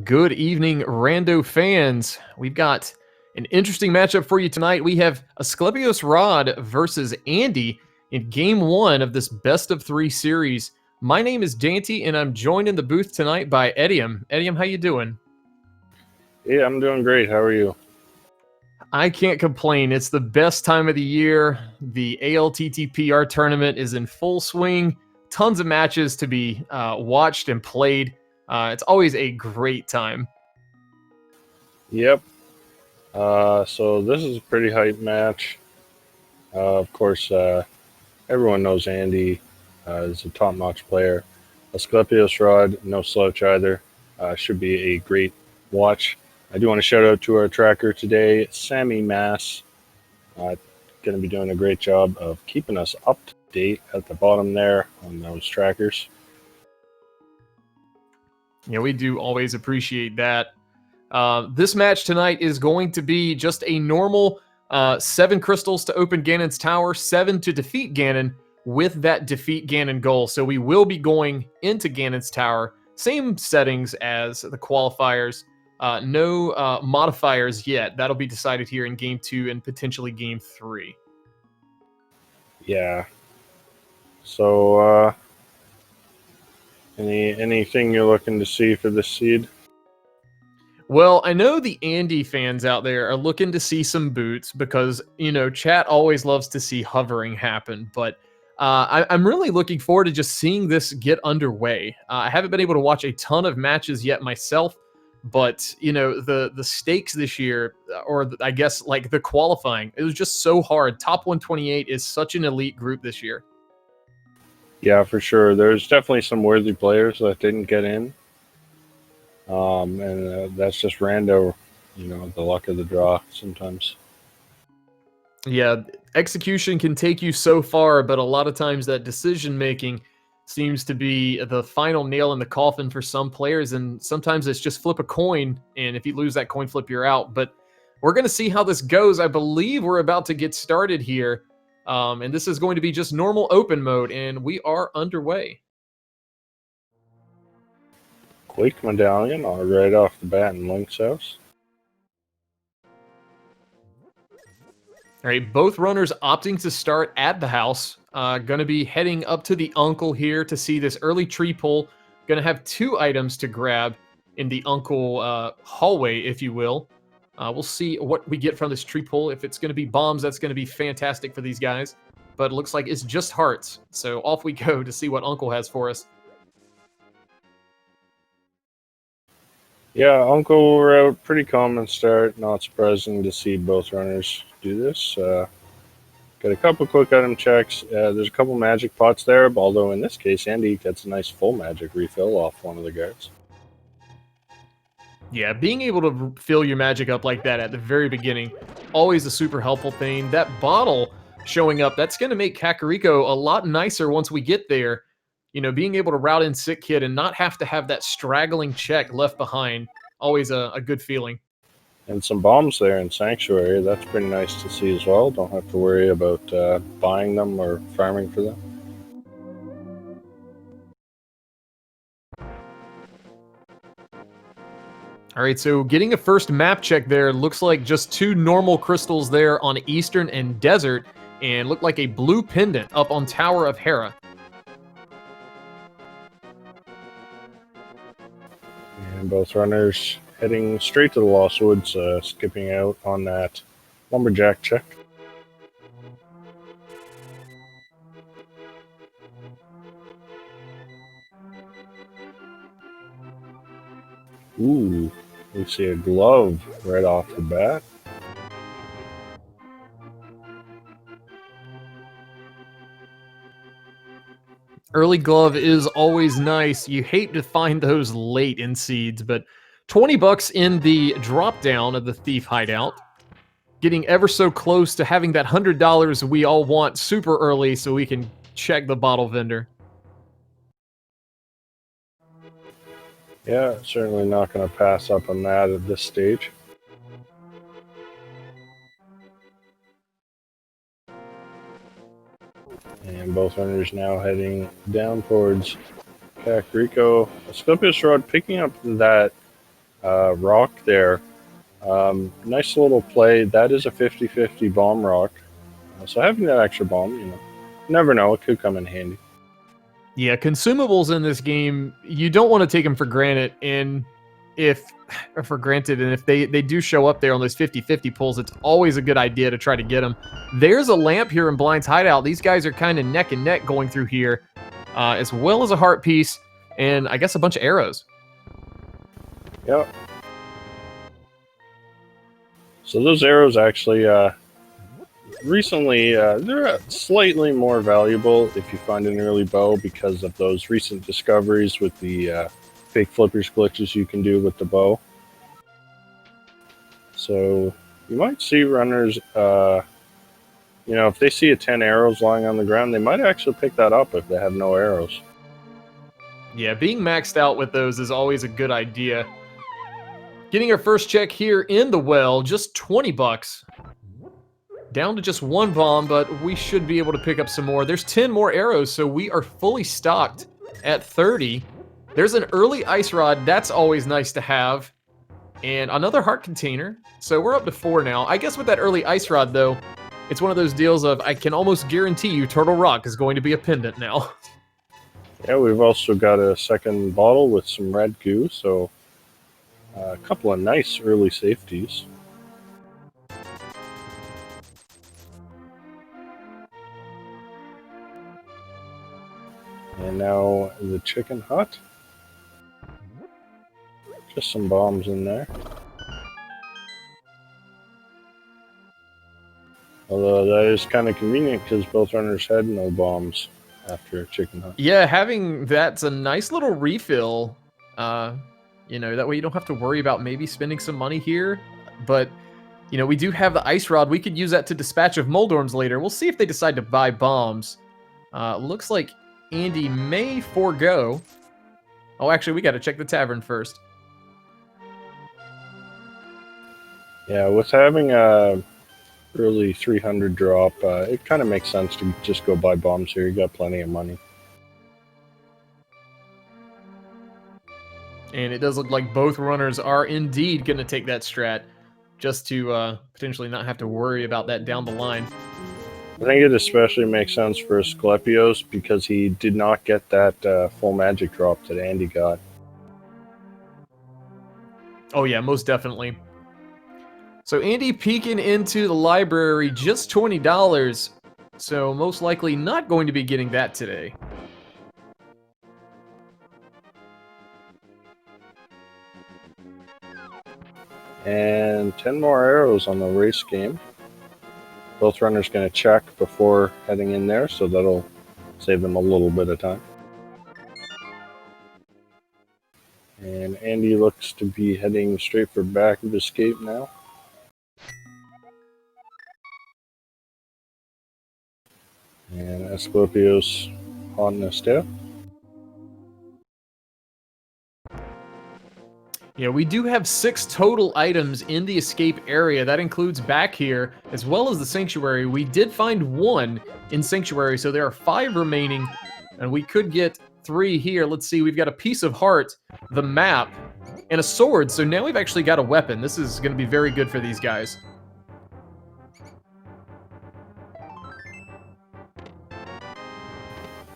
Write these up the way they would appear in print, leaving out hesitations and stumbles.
Good evening, Rando fans. We've got an interesting matchup for you tonight. We have AsclepiosRod versus Andy in game one of this best of three series. My name is Dante, and I'm joined in the booth tonight by Edium. Edium, how you doing? Yeah, I'm doing great. How are you? I can't complain. It's the best time of the year. The ALTTPR tournament is in full swing. Tons of matches to be watched and played. It's always a great time. Yep. So this is a pretty hype match. Of course, everyone knows Andy is a top-notch player. AsclepiosRod, no slouch either. Should be a great watch. I do want to shout out to our tracker today, Sammy Mass. Going to be doing a great job of keeping us up to date at the bottom there on those trackers. Yeah, we do always appreciate that. This match tonight is going to be just a normal 7 crystals to open Ganon's tower, 7 to defeat Ganon with that defeat Ganon goal. So we will be going into Ganon's tower. Same settings as the qualifiers. No modifiers yet. That'll be decided here in game 2 and potentially game 3. Yeah. So, anything you're looking to see for this seed? Well, I know the Andy fans out there are looking to see some boots because, chat always loves to see hovering happen. But I'm really looking forward to just seeing this get underway. I haven't been able to watch a ton of matches yet myself, but, the stakes this year, or I guess like the qualifying, it was just so hard. Top 128 is such an elite group this year. Yeah, for sure. There's definitely some worthy players that didn't get in. And that's just rando, the luck of the draw sometimes. Yeah, execution can take you so far, but a lot of times that decision making seems to be the final nail in the coffin for some players, and sometimes it's just flip a coin, and if you lose that coin flip, you're out. But we're going to see how this goes. I believe we're about to get started here, and this is going to be just normal open mode, and we are underway. Quake Medallion right off the bat in Link's house. All right, both runners opting to start at the house. Going to be heading up to the uncle here to see this early tree pull. Going to have 2 items to grab in the uncle hallway, if you will. We'll see what we get from this tree pull. If it's going to be bombs, that's going to be fantastic for these guys. But it looks like it's just hearts. So off we go to see what uncle has for us. Yeah, Uncle Route, pretty common start. Not surprising to see both runners do this. Got a couple quick item checks. There's a couple magic pots there, although in this case, Andy gets a nice full magic refill off one of the guards. Yeah, being able to fill your magic up like that at the very beginning, always a super helpful thing. That bottle showing up, that's going to make Kakariko a lot nicer once we get there. Being able to route in Sick Kid and not have to have that straggling check left behind, always a good feeling. And some bombs there in Sanctuary. That's pretty nice to see as well. Don't have to worry about buying them or farming for them. All right, so getting a first map check there, looks like just 2 normal crystals there on Eastern and Desert, and look like a blue pendant up on Tower of Hera. And both runners heading straight to the Lost Woods, skipping out on that lumberjack check. Ooh, we see a glove right off the bat. Early glove is always nice. You hate to find those late in seeds, but 20 bucks in the drop down of the Thief Hideout. Getting ever so close to having that $100 we all want super early so we can check the bottle vendor. Yeah, certainly not going to pass up on that at this stage. And both runners now heading down towards Kakariko. AsclepiosRod picking up that rock there. Nice little play. That is a 50-50 bomb rock. So having that extra bomb, you never know. It could come in handy. Yeah, consumables in this game, you don't want to take them for granted. And if they do show up there on those 50-50 pulls, it's always a good idea to try to get them. There's a lamp here in Blind's hideout. These guys are kind of neck and neck going through here, as well as a heart piece and I guess a bunch of arrows. Yep. So those arrows actually, recently, they're slightly more valuable if you find an early bow because of those recent discoveries with the fake flippers glitches you can do with the bow. So you might see runners, if they see 10 arrows lying on the ground, they might actually pick that up if they have no arrows. Yeah, being maxed out with those is always a good idea. Getting our first check here in the well, just 20 bucks. Down to just one bomb, but we should be able to pick up some more. There's 10 more arrows, so we are fully stocked at 30. There's an early ice rod. That's always nice to have. And another heart container. So we're up to 4 now. I guess with that early ice rod, though, it's one of those deals of I can almost guarantee you Turtle Rock is going to be a pendant now. Yeah, we've also got a second bottle with some red goo, so a couple of nice early safeties. And now the chicken hut. Just some bombs in there. Although that is kind of convenient because both runners had no bombs after chicken hut. Yeah, having that's a nice little refill. That way you don't have to worry about maybe spending some money here. But, we do have the ice rod. We could use that to dispatch of Moldorms later. We'll see if they decide to buy bombs. Looks like Andy may forego. Oh, actually, we got to check the tavern first. Yeah, with having a early 300 drop, it kind of makes sense to just go buy bombs here. You got plenty of money. And it does look like both runners are indeed going to take that strat just to potentially not have to worry about that down the line. I think it especially makes sense for Asclepios because he did not get that full magic drop that Andy got. Oh yeah, most definitely. So Andy peeking into the library, just $20. So most likely not going to be getting that today. And 10 more arrows on the race game. Both runners going to check before heading in there, so that'll save them a little bit of time. And Andy looks to be heading straight for back of escape now. And Asclepios on the step. Yeah, we do have 6 total items in the escape area. That includes back here, as well as the Sanctuary. We did find 1 in Sanctuary, so there are 5 remaining, and we could get 3 here. Let's see, we've got a piece of heart, the map, and a sword. So now we've actually got a weapon. This is going to be very good for these guys.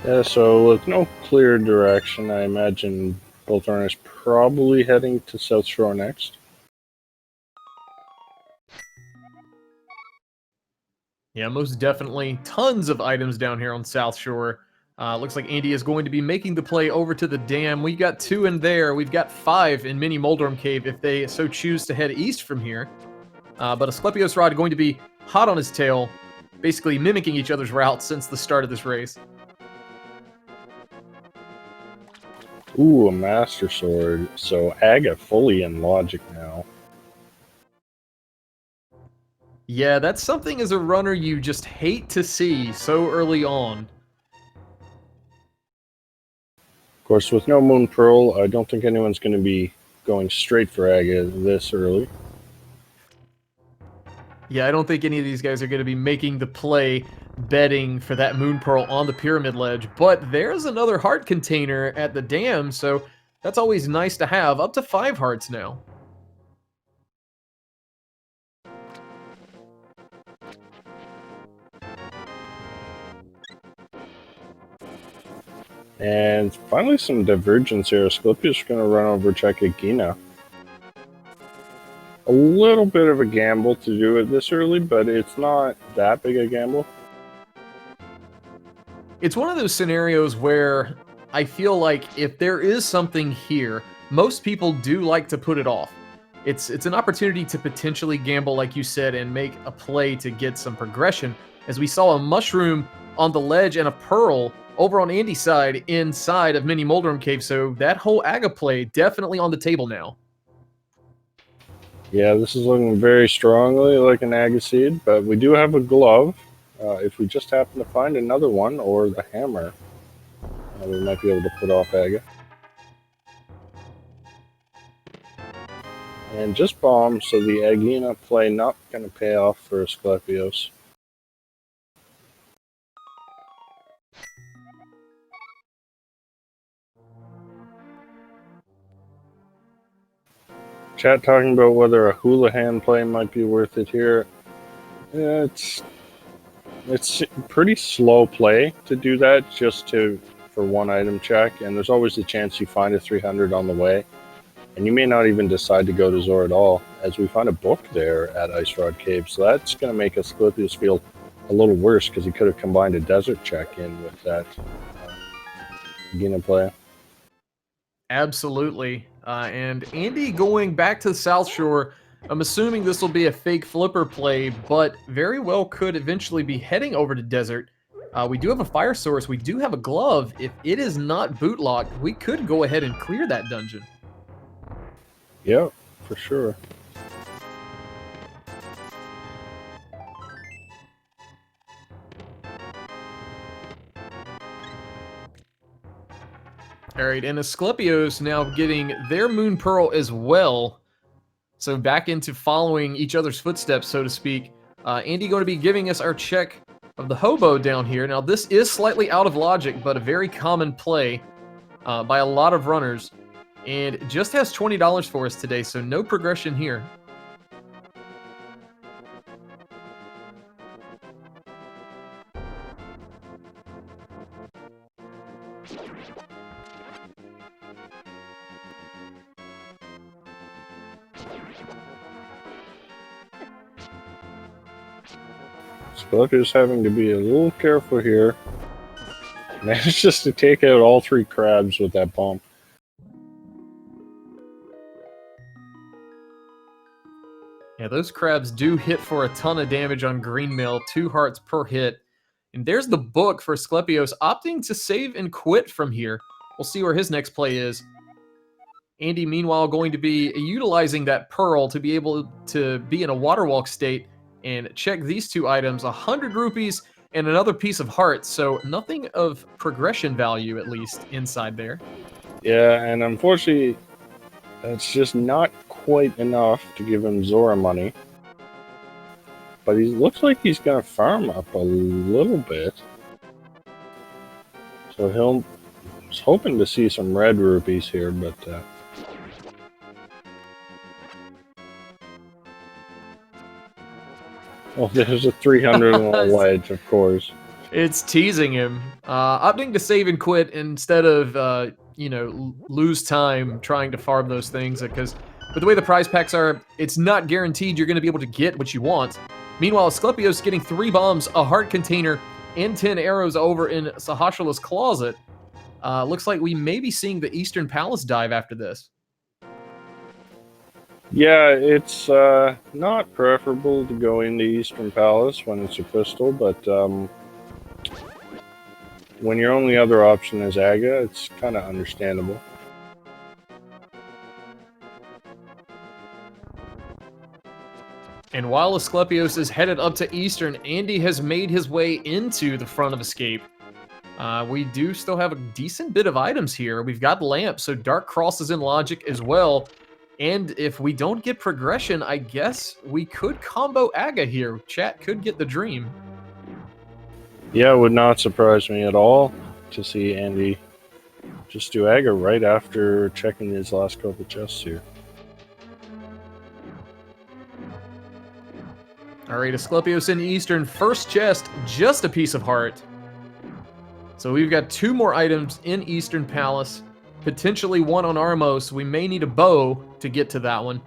Yeah, so with no clear direction, I imagine both runners probably heading to South Shore next. Yeah, most definitely. Tons of items down here on South Shore. Looks like Andy is going to be making the play over to the dam. We got 2 in there. We've got 5 in Mini Moldorm Cave if they so choose to head east from here. But AsclepiosRod going to be hot on his tail, basically mimicking each other's routes since the start of this race. Ooh, a Master Sword. So Aga fully in logic now. Yeah, that's something as a runner you just hate to see so early on. Of course, with no Moon Pearl, I don't think anyone's going to be going straight for Aga this early. Yeah, I don't think any of these guys are going to be making the play betting for that Moon Pearl on the Pyramid Ledge, but there's another heart container at the dam, so that's always nice to have. Up to 5 hearts now. And finally some divergence here. Asclepios is going to run over check Agina. A little bit of a gamble to do it this early, but it's not that big a gamble. It's one of those scenarios where I feel like if there is something here, most people do like to put it off. It's an opportunity to potentially gamble, like you said, and make a play to get some progression. As we saw a mushroom on the ledge and a pearl over on Andy's side inside of Mini Moldrum Cave, so that whole Aga play definitely on the table now. Yeah, this is looking very strongly like an Agaseed, but we do have a glove. If we just happen to find another one, or the hammer, we might be able to put off Aga. And just bomb, so the Agina play not going to pay off for Asclepios. Chat talking about whether a Houlihan play might be worth it here. Yeah, it's pretty slow play to do that just for one item check, and there's always the chance you find a 300 on the way, and you may not even decide to go to Zor at all, as we find a book there at Ice Rod Cave, so that's going to make Asclepios feel a little worse because he could have combined a desert check in with that Gina play. Absolutely. And Andy going back to the South Shore, I'm assuming this will be a fake flipper play, but very well could eventually be heading over to Desert. We do have a fire source. We do have a glove. If it is not boot locked, we could go ahead and clear that dungeon. Yep, for sure. All right, and Asclepios now getting their Moon Pearl as well. So back into following each other's footsteps, so to speak. Andy going to be giving us our check of the hobo down here. Now, this is slightly out of logic, but a very common play by a lot of runners. And it just has $20 for us today, so no progression here. Asclepios having to be a little careful here. Manages to take out all three crabs with that bomb. Yeah, those crabs do hit for a ton of damage on Green Mill, 2 hearts per hit. And there's the book for Asclepios, opting to save and quit from here. We'll see where his next play is. Andy, meanwhile, going to be utilizing that pearl to be able to be in a water walk state and check these 2 items, 100 rupees and another piece of heart. So nothing of progression value, at least, inside there. Yeah, and unfortunately, that's just not quite enough to give him Zora money. But he looks like he's going to farm up a little bit. So he's hoping to see some red rupees here, but... Oh, there's a 300 on the ledge, of course. It's teasing him. Opting to save and quit instead of, lose time trying to farm those things. Because with the way the prize packs are, it's not guaranteed you're going to be able to get what you want. Meanwhile, Asclepios getting 3 bombs, a heart container, and 10 arrows over in Sahasrah's closet. Looks like we may be seeing the Eastern Palace dive after this. Yeah, it's not preferable to go into Eastern Palace when it's a crystal, but when your only other option is Aga, it's kind of understandable. And while Asclepios is headed up to Eastern, Andy has made his way into the front of Escape. We do still have a decent bit of items here. We've got Lamp, so Dark Cross is in logic as well. And if we don't get progression, I guess we could combo Aga here. Chat could get the dream. Yeah, it would not surprise me at all to see Andy just do Aga right after checking his last couple chests here. All right, Asclepios in Eastern. First chest, just a piece of heart. So we've got 2 more items in Eastern Palace, potentially 1 on Armo, so we may need a bow to get to that one.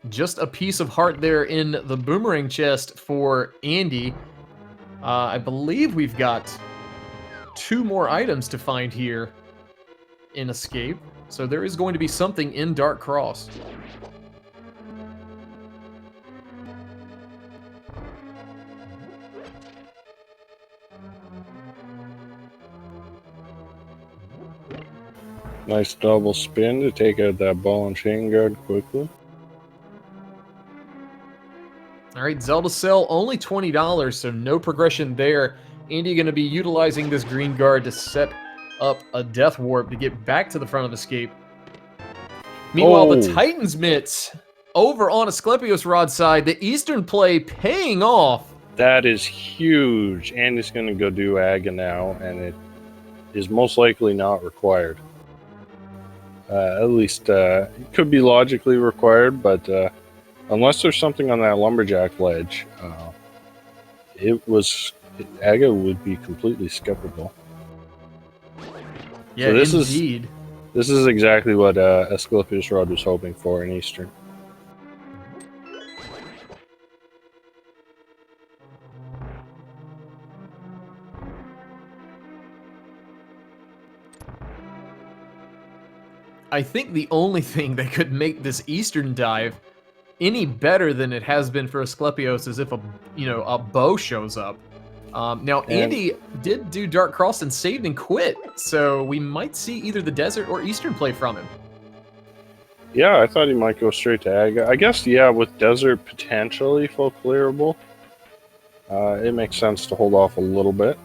Just a piece of heart there in the boomerang chest for Andy. I believe we've got 2 more items to find here in Escape. So there is going to be something in Dark Cross. Nice double spin to take out that ball and chain guard quickly. All right, Zelda Cell, only $20, so no progression there. Andy going to be utilizing this green guard to set up a death warp to get back to the front of Escape. Meanwhile, the Titan's Mitts over on AsclepiosRod side, the Eastern play paying off. That is huge. Andy's going to go do Aga now, and it is most likely not required. At least it could be logically required, but unless there's something on that lumberjack ledge, Aga would be completely skippable. Yeah, so indeed. This is exactly what AsclepiosRod was hoping for in Eastern. I think the only thing that could make this Eastern dive any better than it has been for Asclepios is if a bow shows up. Now, Andy did do Dark Cross and saved and quit, so we might see either the Desert or Eastern play from him. Yeah, I thought he might go straight to Aga. I guess, yeah, with Desert potentially full clearable, it makes sense to hold off a little bit.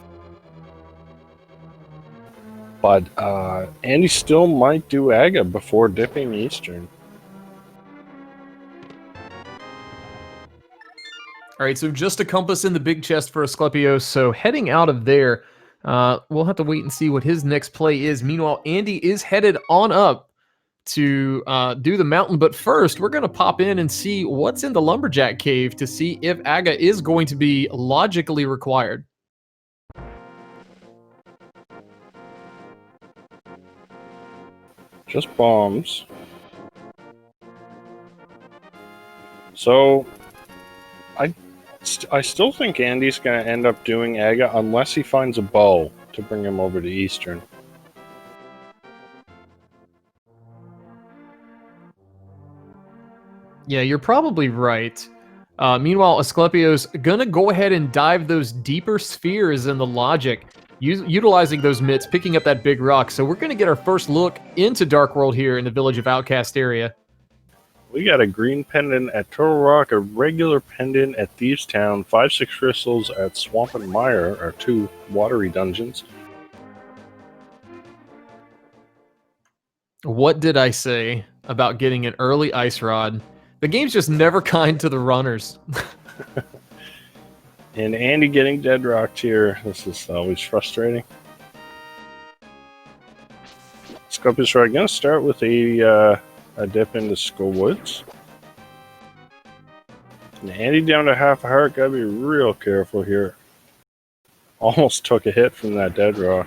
But Andy still might do Aga before dipping Eastern. All right, so just a compass in the big chest for Asclepios. So heading out of there, we'll have to wait and see what his next play is. Meanwhile, Andy is headed on up to do the mountain. But first, we're going to pop in and see what's in the Lumberjack Cave to see if Aga is going to be logically required. Just bombs. So I still think Andy's going to end up doing Aga unless he finds a bow to bring him over to Eastern. Yeah, you're probably right. Meanwhile, Asclepios gonna go ahead and dive those deeper spheres in the logic, utilizing those mitts, picking up that big rock. So we're gonna get our first look into Dark World here in the Village of Outcast area. We got a green pendant at Turtle Rock, a regular pendant at Thieves Town, 5-6 crystals at Swamp and Mire, our 2 watery dungeons. What did I say about getting an early ice rod? The game's just never kind to the runners. And Andy getting dead rocked here. This is always frustrating. AsclepiosRod going to start with a dip into Skull Woods. And Andy down to half a heart. Got to be real careful here. Almost took a hit from that dead rock.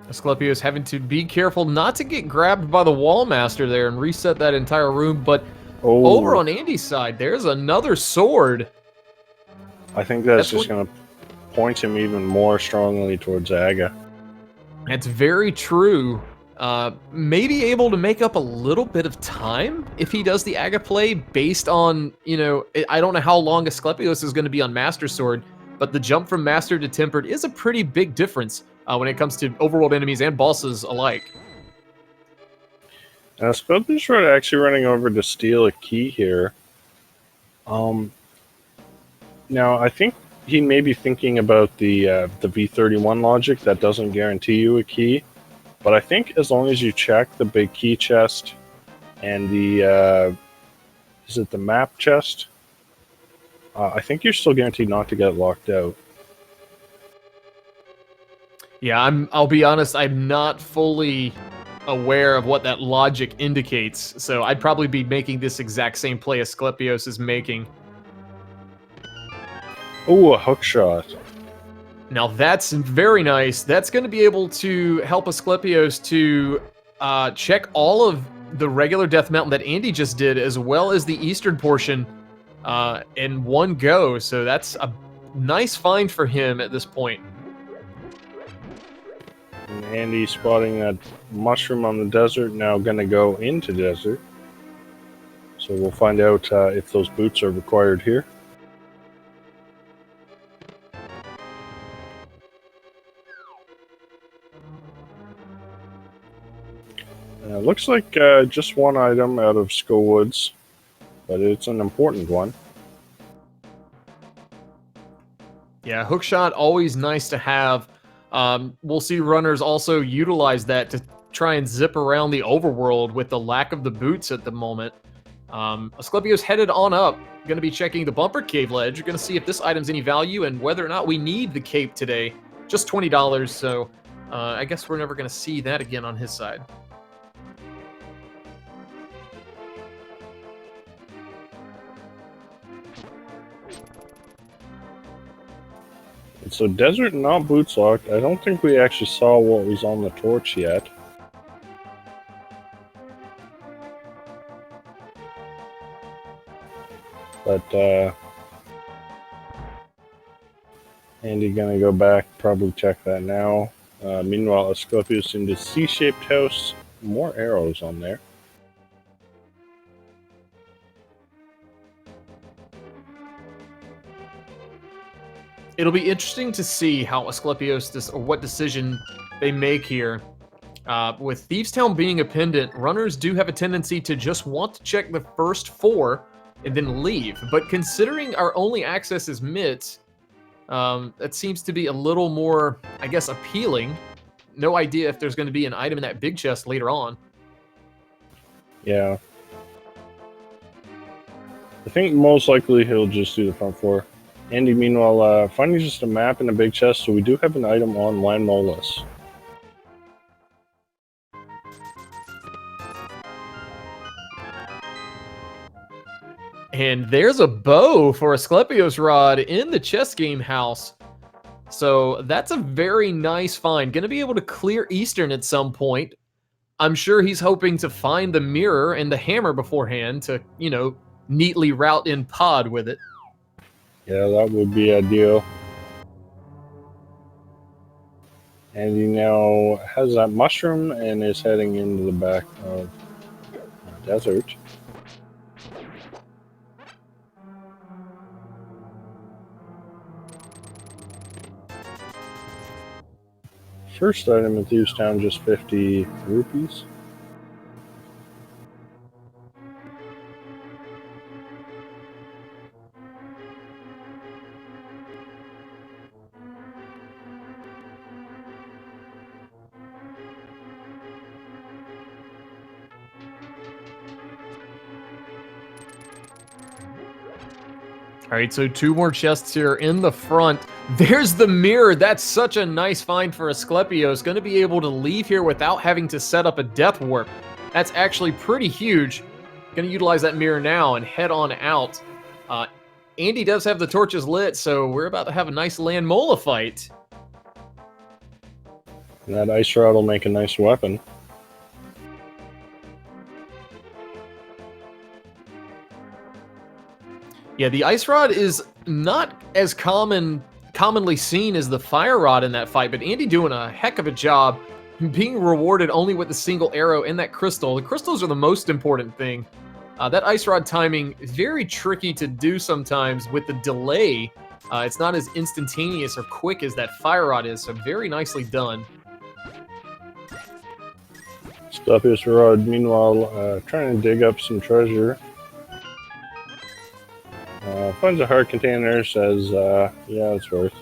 Asclepios having to be careful not to get grabbed by the wall master there and reset that entire room, but over on Andy's side, there's another sword. I think that's just going to point him even more strongly towards Aga. That's very true. Maybe able to make up a little bit of time if he does the Aga play based on, I don't know how long Asclepios is going to be on Master Sword, but the jump from Master to Tempered is a pretty big difference when it comes to overworld enemies and bosses alike. AsclepiosRod actually running over to steal a key here. Now, I think he may be thinking about the V31 logic that doesn't guarantee you a key. But I think as long as you check the big key chest and the is it the map chest? I think you're still guaranteed not to get locked out. Yeah, I'll be honest, I'm not fully aware of what that logic indicates, so I'd probably be making this exact same play Asclepios is making. Oh, a hook shot. Now that's very nice. That's going to be able to help Asclepios to check all of the regular Death Mountain that Andy just did, as well as the eastern portion in one go. So that's a nice find for him at this point. And Andy spotting that mushroom on the desert, now going to go into desert. So we'll find out if those boots are required here. Looks like just one item out of Skull Woods, but it's an important one. Yeah, hookshot, always nice to have. We'll see runners also utilize that to try and zip around the overworld with the lack of the boots at the moment. Asclepios headed on up, going to be checking the bumper cave ledge. We're going to see if this item's any value and whether or not we need the cape today. Just $20, so I guess we're never going to see that again on his side. So desert not boots locked. I don't think we actually saw what was on the torch yet. But Andy gonna go back, probably check that now. Meanwhile, Asclepios in the C-shaped house. More arrows on there. It'll be interesting to see how Asclepios or what decision they make here. With Thieves Town being a pendant, runners do have a tendency to just want to check the first 4 and then leave. But considering our only access is mitts, that seems to be a little more, I guess, appealing. No idea if there's going to be an item in that big chest later on. Yeah. I think most likely he'll just do the front 4. Andy, meanwhile, finding just a map in a big chest, so we do have an item on Land Molus. And there's a bow for AsclepiosRod in the chess game house. So that's a very nice find. Going to be able to clear Eastern at some point. I'm sure he's hoping to find the mirror and the hammer beforehand to, you know, neatly route in pod with it. Yeah, that would be ideal. And he now has that mushroom and is heading into the back of the desert. First item in Thieves Town, just 50 rupees. All right, so 2 more chests here in the front. There's the mirror. That's such a nice find for Asclepios. Going to be able to leave here without having to set up a death warp. That's actually pretty huge. Going to utilize that mirror now and head on out. Andy does have the torches lit, so we're about to have a nice Land Mola fight. And that ice rod will make a nice weapon. Yeah, the ice rod is not as commonly seen as the fire rod in that fight, but Andy doing a heck of a job, being rewarded only with a single arrow and that crystal. The crystals are the most important thing. That ice rod timing is very tricky to do sometimes with the delay. It's not as instantaneous or quick as that fire rod is, so very nicely done. AsclepiosRod, meanwhile, trying to dig up some treasure. Finds a heart container, says, yeah, it's worth.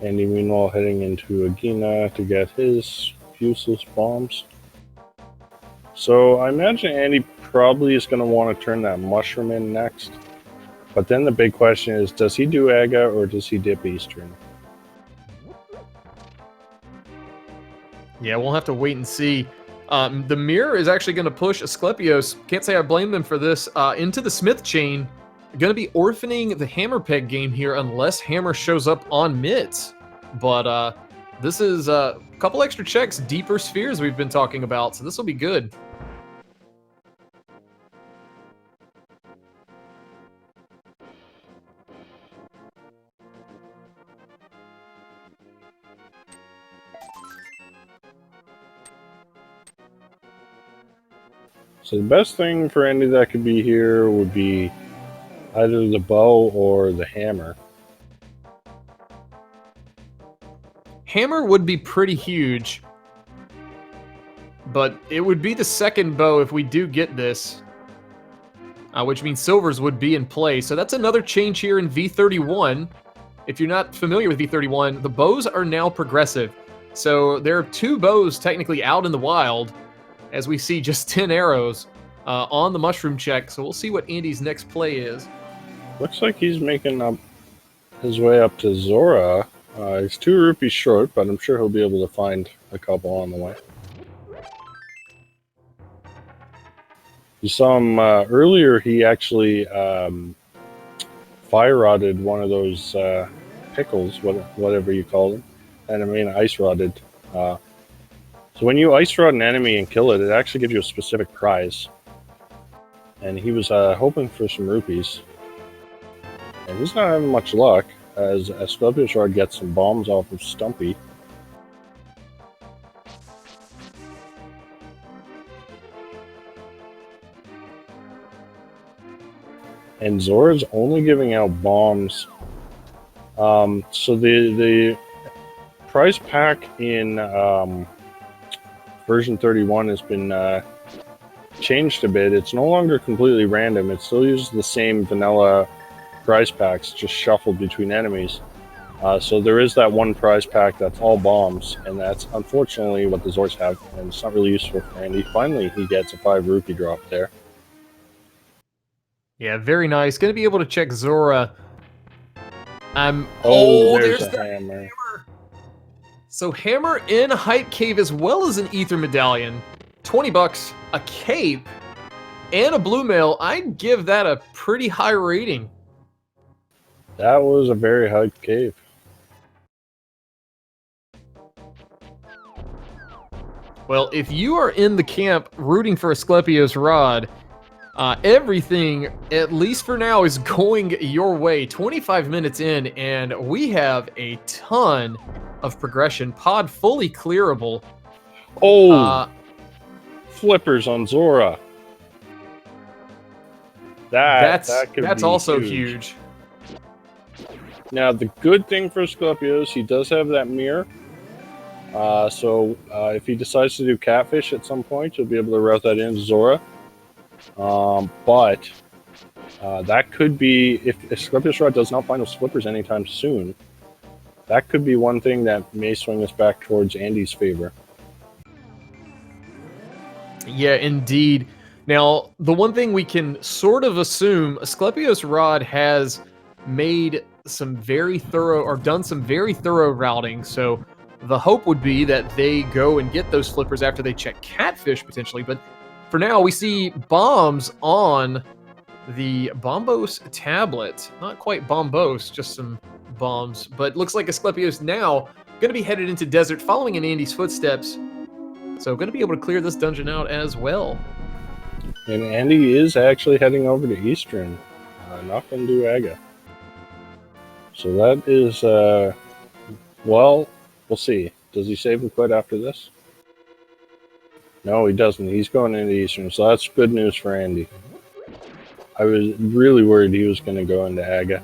Andy, meanwhile, heading into Agina to get his useless bombs. So I imagine Andy probably is going to want to turn that mushroom in next. But then the big question is, does he do Aga or does he dip Eastern? Yeah, we'll have to wait and see. The mirror is actually going to push Asclepios. Can't say I blame them for this. Into the Smith chain. Going to be orphaning the Hammer Peg game here unless Hammer shows up on mids. But this is a couple extra checks, deeper spheres we've been talking about, so this will be good. So the best thing for Andy that could be here would be either the bow or the hammer. Hammer would be pretty huge, but it would be the second bow if we do get this, which means silvers would be in play. So that's another change here in V31. If you're not familiar with V31, the bows are now progressive. So there are 2 bows technically out in the wild, as we see just 10 arrows on the mushroom check. So we'll see what Andy's next play is. Looks like he's making up his way up to Zora. He's 2 rupees short, but I'm sure he'll be able to find a couple on the way. You saw him earlier, he actually fire-rodded one of those pickles, whatever you call them. And I mean ice-rodded. So when you ice-rod an enemy and kill it, it actually gives you a specific prize. And he was hoping for some rupees. And he's not having much luck, as AsclepiosRod gets some bombs off of Stumpy. And Zora's only giving out bombs. So the prize pack in version 31 has been changed a bit. It's no longer completely random. It still uses the same vanilla prize packs, just shuffled between enemies. So there is that one prize pack that's all bombs, and that's unfortunately what the Zoras have, and it's not really useful for Andy. Finally, he gets a 5 rupee drop there. Yeah, very nice. Going to be able to check Zora. There's a hammer. So hammer in a hype cave as well as an ether medallion. 20 bucks, a cape, and a blue mail. I'd give that a pretty high rating. That was a very hyped cave. Well, if you are in the camp rooting for AsclepiosRod, everything, at least for now, is going your way. 25 minutes in, and we have a ton of progression. Pod fully clearable. Flippers on Zora. That's also huge. Now, the good thing for Asclepios, he does have that mirror. So if he decides to do catfish at some point, you'll be able to route that into Zora. But that could be, if AsclepiosRod does not find those flippers anytime soon, that could be one thing that may swing us back towards Andy's favor. Yeah, indeed. Now, the one thing we can sort of assume, AsclepiosRod has made some very thorough, or done some very thorough routing, so the hope would be that they go and get those flippers after they check catfish, potentially, but for now, we see bombs on the Bombos tablet. Not quite Bombos, just some bombs, but looks like Asclepios now going to be headed into desert, following in Andy's footsteps, so going to be able to clear this dungeon out as well. And Andy is actually heading over to Eastern, not going to do Aga. So that is, well, we'll see. Does he save and quit after this? No, he doesn't. He's going into Eastern, so that's good news for Andy. I was really worried he was going to go into Aga.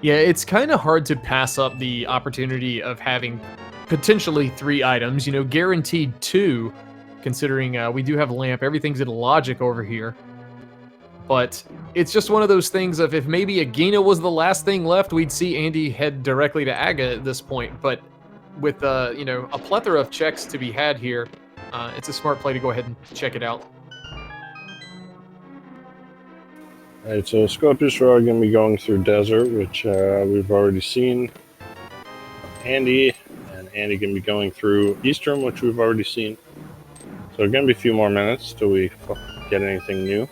Yeah, it's kind of hard to pass up the opportunity of having potentially 3 items, you know, guaranteed 2, considering we do have lamp. Everything's in logic over here. But it's just one of those things of if maybe Agena was the last thing left, we'd see Andy head directly to Aga at this point. But with you know, a plethora of checks to be had here, it's a smart play to go ahead and check it out. All right, so AsclepiosRod going to be going through Desert, which we've already seen. Andy, and Andy going to be going through Eastern, which we've already seen. So it's going to be a few more minutes till we get anything new.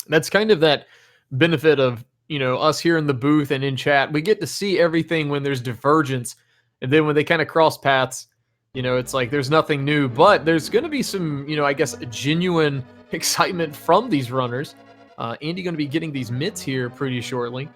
That's kind of that benefit of, you know, us here in the booth and in chat. We get to see everything when there's divergence, and then when they kind of cross paths, you know, it's like there's nothing new. But there's going to be some, you know, I guess genuine excitement from these runners. Andy going to be getting these mitts here pretty shortly.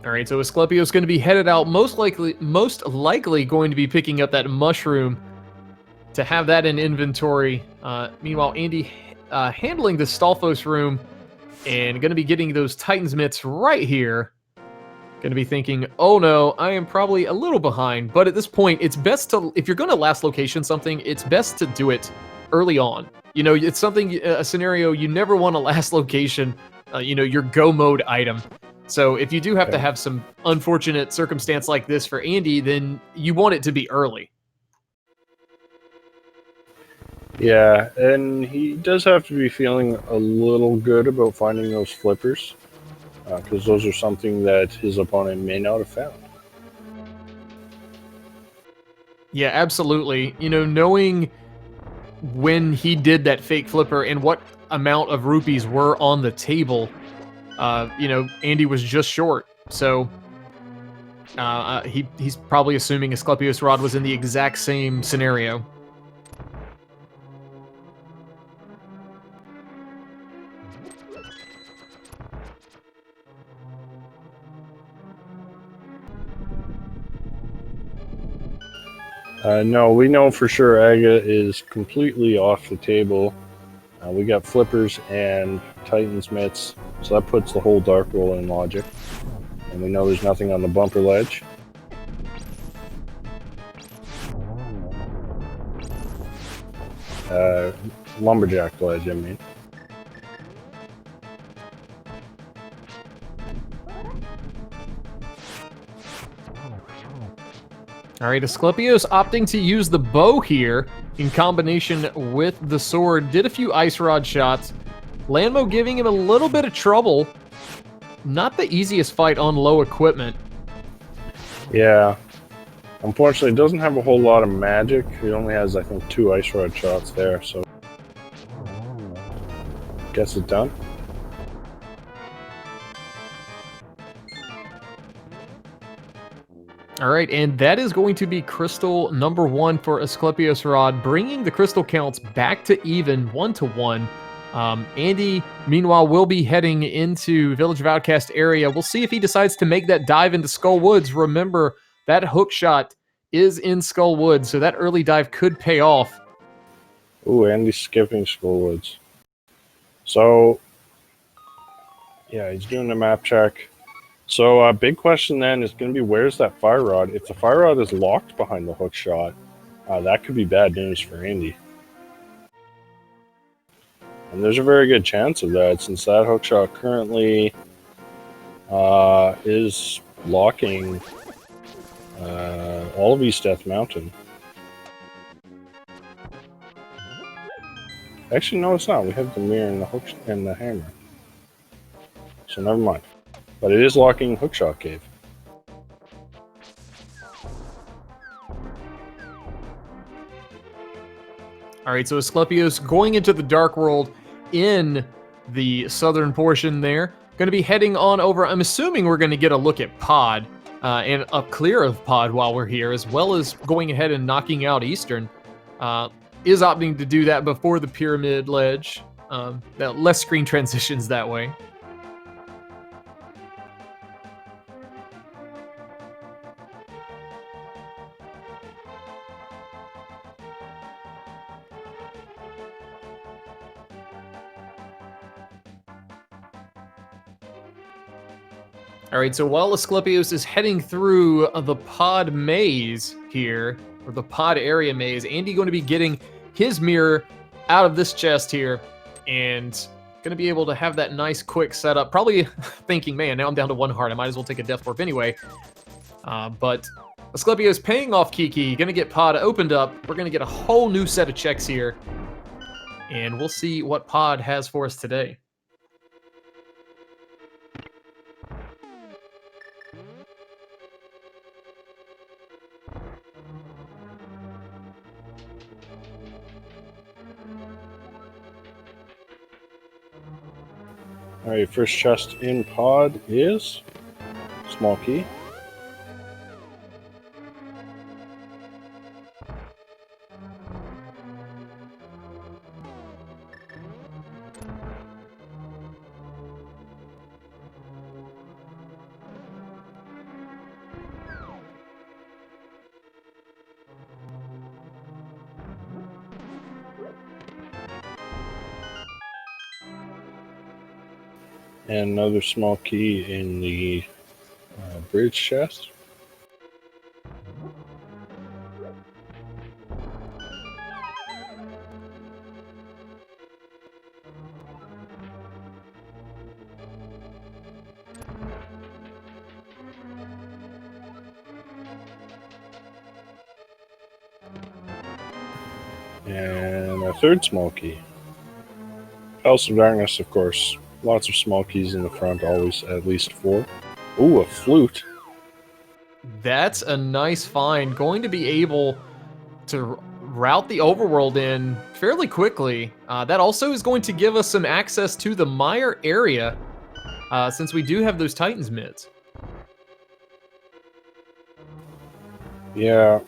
All right, so Asclepio's going to be headed out, most likely going to be picking up that mushroom to have that in inventory. Meanwhile, Andy handling the Stalfos room and going to be getting those Titans mitts right here. Going to be thinking, oh no, I am probably a little behind. But at this point, it's best to, if you're going to last location something, it's best to do it early on. You know, it's something, a scenario you never want to last location, you know, your go mode item. So if you do have to have some unfortunate circumstance like this for Andy, then you want it to be early. Yeah, and he does have to be feeling a little good about finding those flippers, because those are something that his opponent may not have found. Yeah, absolutely. You know, knowing when he did that fake flipper and what amount of rupees were on the table, you know, Andy was just short. So he's probably assuming AsclepiosRod was in the exact same scenario. No, we know for sure Aga is completely off the table. We got flippers and Titan's mitts, so that puts the whole Dark Roll in logic. And we know there's nothing on the bumper ledge. Lumberjack ledge, I mean. All right, Asclepios opting to use the bow here in combination with the sword. Did a few ice rod shots. Lanmo giving him a little bit of trouble. Not the easiest fight on low equipment. Yeah. Unfortunately, it doesn't have a whole lot of magic. He only has, I think, 2 ice rod shots there, so gets it done. All right, and that is going to be crystal number 1 for AsclepiosRod, bringing the crystal counts back to even 1-1. Andy, meanwhile, will be heading into Village of Outcast area. We'll see if he decides to make that dive into Skull Woods. Remember, that hook shot is in Skull Woods, so that early dive could pay off. Ooh, Andy's skipping Skull Woods. So, yeah, he's doing a map check. So, big question then is going to be, where's that fire rod? If the fire rod is locked behind the hook shot, that could be bad news for Andy. And there's a very good chance of that, since that hook shot currently is blocking all of East Death Mountain. Actually, no, it's not. We have the mirror and the hook and the hammer. So never mind. But it is locking Hookshot Cave. All right, so Asclepios going into the Dark World in the southern portion there. Going to be heading on over. I'm assuming we're going to get a look at Pod and up clear of Pod while we're here, as well as going ahead and knocking out Eastern. is opting to do that before the pyramid ledge. Less screen transitions that way. All right, so while Asclepios is heading through the pod maze here, or the pod area maze, Andy going to be getting his mirror out of this chest here, and going to be able to have that nice quick setup. Probably thinking, man, now I'm down to 1 heart. I might as well take a death warp anyway. But Asclepios paying off Kiki, going to get pod opened up. We're going to get a whole new set of checks here, and we'll see what pod has for us today. All right, first chest in pod is small key. And another small key in the bridge chest. And a third small key. Palace of Darkness, of course. Lots of small keys in the front, always at least 4. Ooh, a flute. That's a nice find. Going to be able to route the overworld in fairly quickly. That also is going to give us some access to the mire area, since we do have those Titans mids. Yeah.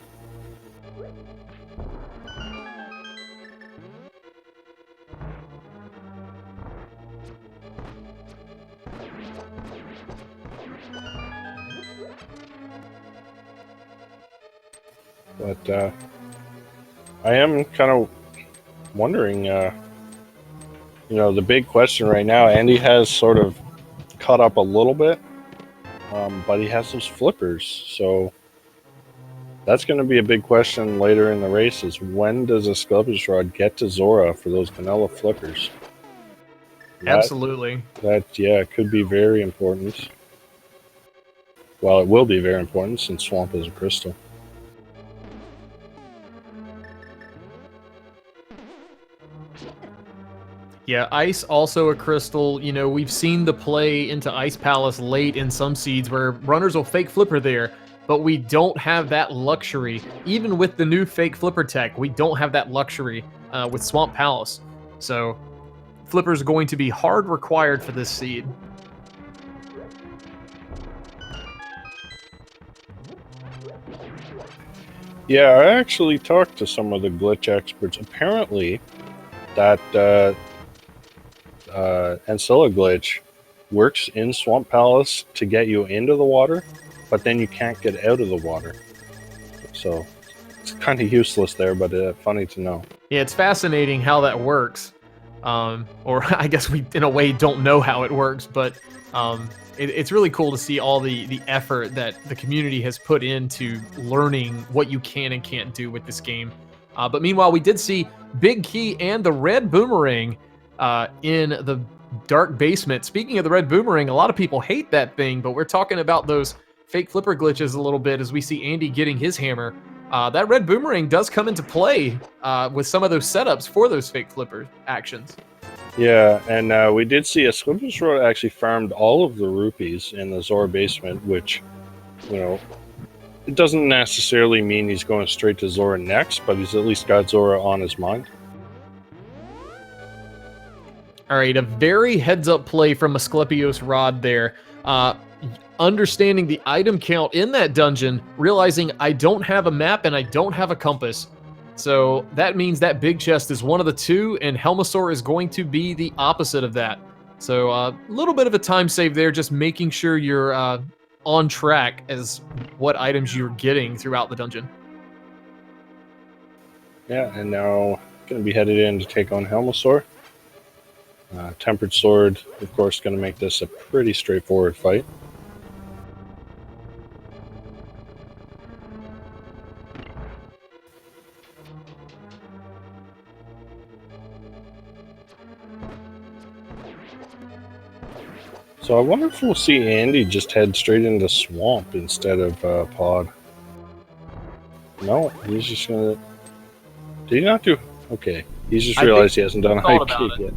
But I am kind of wondering, the big question right now, Andy has sort of caught up a little bit, but he has those flippers. So that's going to be a big question later in the race is when does AsclepiosRod get to Zora for those vanilla flippers? Absolutely. That could be very important. Well, it will be very important since Swamp is a crystal. Yeah, Ice also a crystal. You know, we've seen the play into Ice Palace late in some seeds where runners will fake flipper there, but we don't have that luxury. Even with the new fake flipper tech, we don't have that luxury with Swamp Palace. So flipper's going to be hard required for this seed. Yeah, I actually talked to some of the glitch experts. Apparently, that Ancilla glitch works in Swamp Palace to get you into the water, but then you can't get out of the water. So it's kind of useless there, but funny to know. Yeah, it's fascinating how that works. Or I guess we, in a way, don't know how it works, but it's really cool to see all the effort that the community has put into learning what you can and can't do with this game. But meanwhile, we did see Big Key and the Red Boomerang in the dark basement. Speaking of the Red Boomerang, a lot of people hate that thing, but we're talking about those fake flipper glitches a little bit as we see Andy getting his hammer. That Red Boomerang does come into play with some of those setups for those fake flipper actions. Yeah, and we did see AsclepiosRod actually farmed all of the rupees in the Zora basement, which, it doesn't necessarily mean he's going straight to Zora next, but he's at least got Zora on his mind. All right, a very heads-up play from AsclepiosRod there. Understanding the item count in that dungeon, realizing I don't have a map and I don't have a compass. So that means that big chest is one of the two, and Helmasaur is going to be the opposite of that. So a little bit of a time save there, just making sure you're on track as what items you're getting throughout the dungeon. Yeah, and now going to be headed in to take on Helmasaur. Tempered Sword, of course, going to make this a pretty straightforward fight. So I wonder if we'll see Andy just head straight into Swamp instead of Pod. No, he's just gonna... Did he not do... Okay, he's just realized he hasn't done a hype kick yet.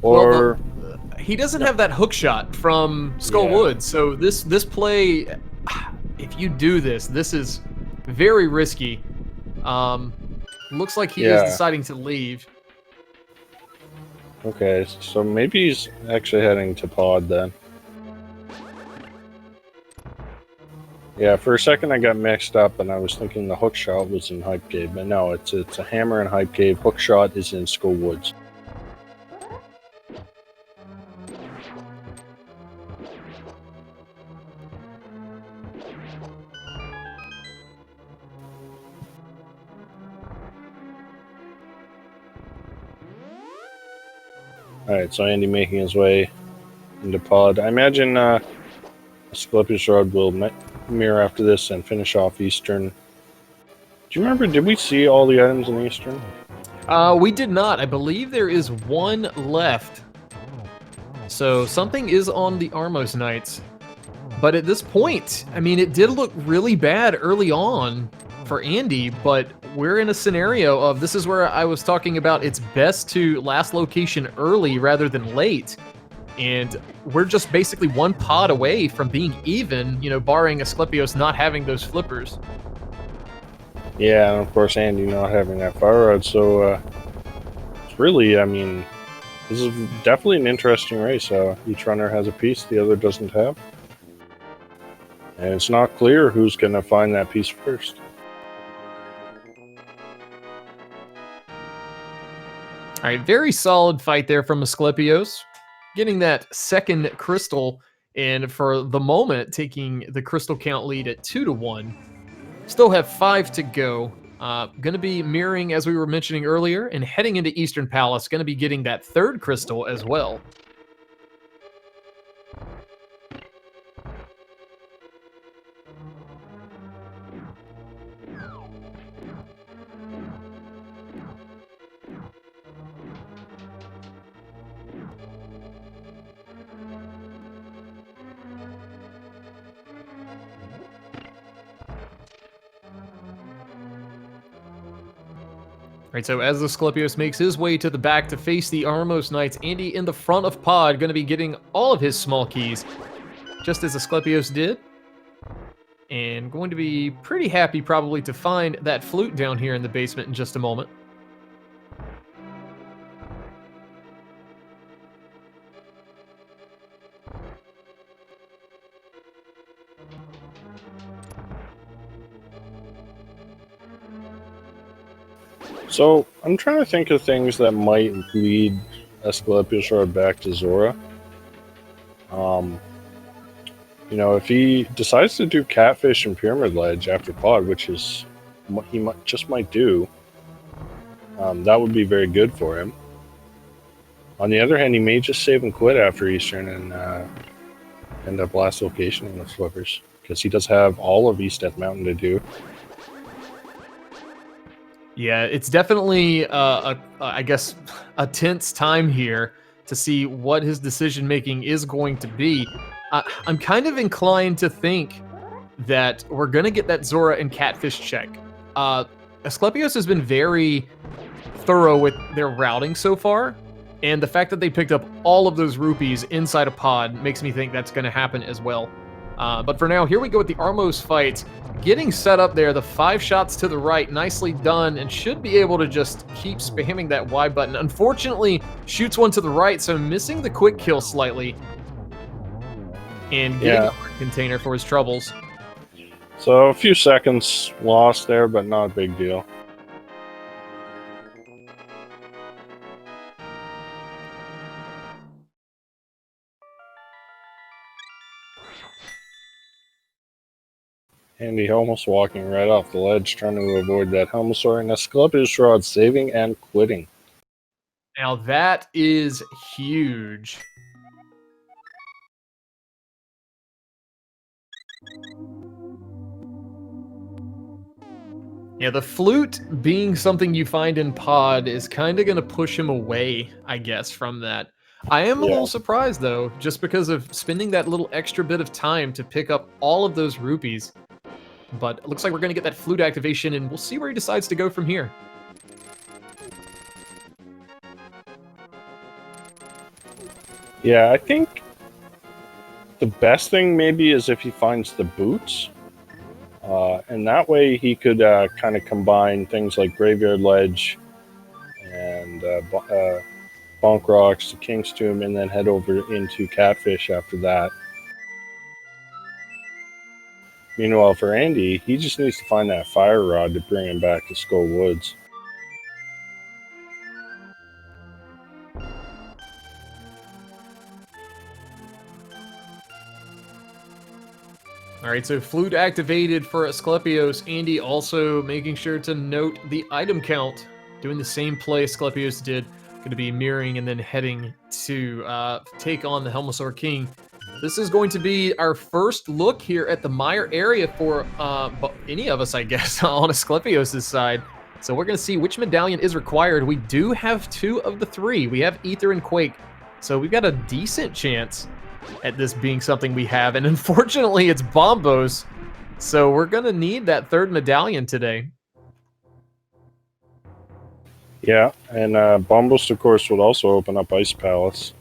Or... Well, he doesn't have that hook shot from Skullwood, so this play, if you do this is very risky. Looks like he is deciding to leave. Okay, so maybe he's actually heading to Pod then. Yeah, for a second I got mixed up and I was thinking the hook shot was in Hype Cave, but no, it's a hammer in Hype Cave. Hook shot is in Skull Woods. Alright, so Andy making his way into Pod. I imagine AsclepiosRod will mirror after this and finish off Eastern. Do you remember, did we see all the items in Eastern? We did not. I believe there is one left. So something is on the Armos Knights. But at this point, I mean, it did look really bad early on for Andy, but we're in a scenario of, this is where I was talking about it's best to last location early rather than late. And we're just basically one pod away from being even, you know, barring Asclepios not having those flippers. Yeah, and of course Andy not having that fire rod, so it's really, I mean, this is definitely an interesting race. Each runner has a piece the other doesn't have. And it's not clear who's going to find that piece first. All right, very solid fight there from Asclepios. Getting that second crystal, and for the moment, taking the crystal count lead at 2-1. Still have 5 to go. Going to be mirroring, as we were mentioning earlier, and heading into Eastern Palace. Going to be getting that third crystal as well. Right, so as Asclepios makes his way to the back to face the Armos Knights, Andy in the front of Pod, going to be getting all of his small keys, just as Asclepios did. And going to be pretty happy probably to find that flute down here in the basement in just a moment. So, I'm trying to think of things that might lead AsclepiosRod back to Zora. You know, if he decides to do Catfish and Pyramid Ledge after Pod, which is what he might do, that would be very good for him. On the other hand, he may just save and quit after Eastern and end up last location in the Flippers, because he does have all of East Death Mountain to do. Yeah, it's definitely, I guess, a tense time here to see what his decision-making is going to be. I'm kind of inclined to think that we're going to get that Zora and Catfish check. Asclepios has been very thorough with their routing so far, and the fact that they picked up all of those rupees inside a pod makes me think that's going to happen as well. But for now, here we go with the Armos fight. Getting set up there, the 5 shots to the right, nicely done, and should be able to just keep spamming that Y button. Unfortunately, shoots one to the right, so missing the quick kill slightly. And getting a container for his troubles. So a few seconds lost there, but not a big deal. Andy almost walking right off the ledge, trying to avoid that Helmosaur, and AsclepiosRod saving and quitting. Now that is huge. Yeah, the flute being something you find in pod is kind of going to push him away, I guess, from that. I am a little surprised, though, just because of spending that little extra bit of time to pick up all of those rupees. But it looks like we're going to get that flute activation, and we'll see where he decides to go from here. Yeah, I think the best thing maybe is if he finds the boots. And that way he could kind of combine things like Graveyard Ledge and Bonk Rocks, the King's Tomb, and then head over into Catfish after that. Meanwhile, for Andy, he just needs to find that Fire Rod to bring him back to Skull Woods. All right, so flute activated for Asclepios. Andy also making sure to note the item count, doing the same play Asclepios did. Going to be mirroring and then heading to take on the Helmosaur King. This is going to be our first look here at the Mire area for any of us, I guess, on Asclepios' side. So we're going to see which medallion is required. We do have 2 of the 3. We have Ether and Quake. So we've got a decent chance at this being something we have. And unfortunately, it's Bombos. So we're going to need that 3rd medallion today. Yeah, and Bombos, of course, would also open up Ice Palace.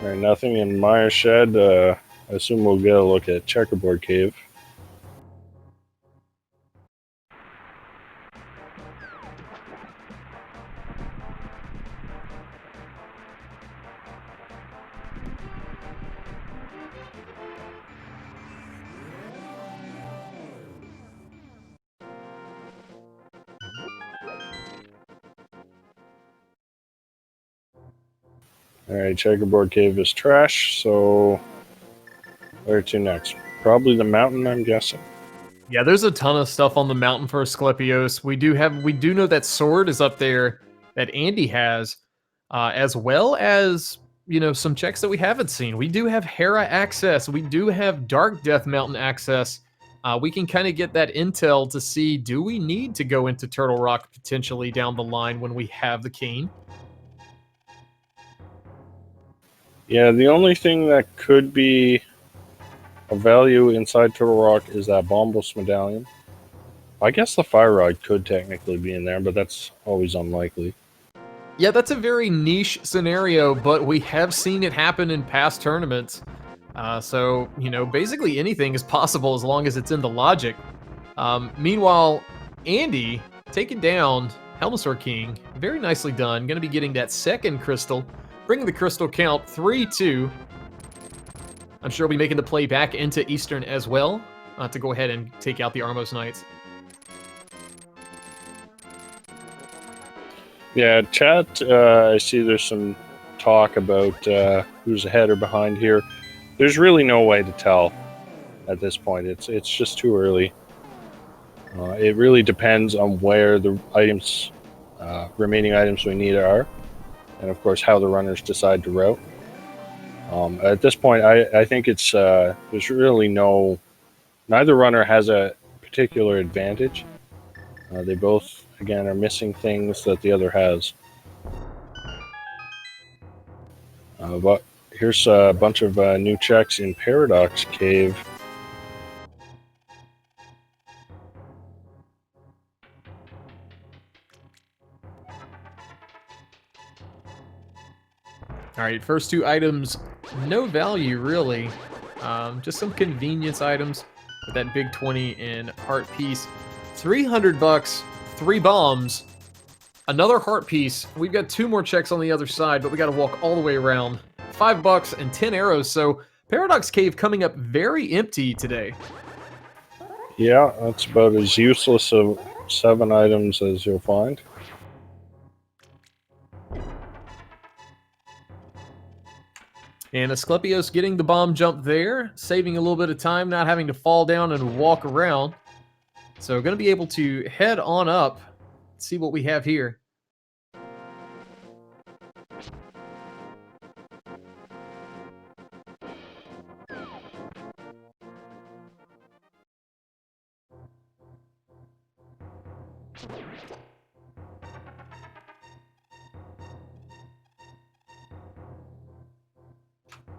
All right, nothing in Mire Shed. I assume we'll get a look at Checkerboard Cave. Alright, Checkerboard Cave is trash, so where to next? Probably the mountain, I'm guessing. Yeah, there's a ton of stuff on the mountain for Asclepios. We do know that sword is up there that Andy has, as well as, you know, some checks that we haven't seen. We do have Hera access. We do have Dark Death Mountain access. We can kind of get that intel to see, do we need to go into Turtle Rock potentially down the line when we have the cane? Yeah, the only thing that could be of value inside Turtle Rock is that Bombos medallion. I guess the Fire Rod could technically be in there, but that's always unlikely. Yeah, that's a very niche scenario, but we have seen it happen in past tournaments. So, you know, basically anything is possible as long as it's in the logic. Meanwhile, Andy taking down Helmosaur King. Very nicely done. Going to be getting that 2nd crystal, bringing the crystal count 3-2. I'm sure we'll be making the play back into Eastern as well to go ahead and take out the Armos Knights. Yeah, chat, I see there's some talk about who's ahead or behind here. There's really no way to tell at this point. It's just too early. It really depends on where the items, remaining items we need are, and of course how the runners decide to route. At this point, I think it's there's really neither runner has a particular advantage. They both, again, are missing things that the other has. But here's a bunch of new checks in Paradox Cave. All right, first 2 items, no value really. Just some convenience items with that big 20 in heart piece. 300 bucks, 3 bombs, another heart piece. We've got 2 more checks on the other side, but we got to walk all the way around. $5 and 10 arrows. So Paradox Cave coming up very empty today. Yeah, that's about as useless of 7 items as you'll find. And Asclepios getting the bomb jump there, saving a little bit of time, not having to fall down and walk around. So going to be able to head on up, see what we have here.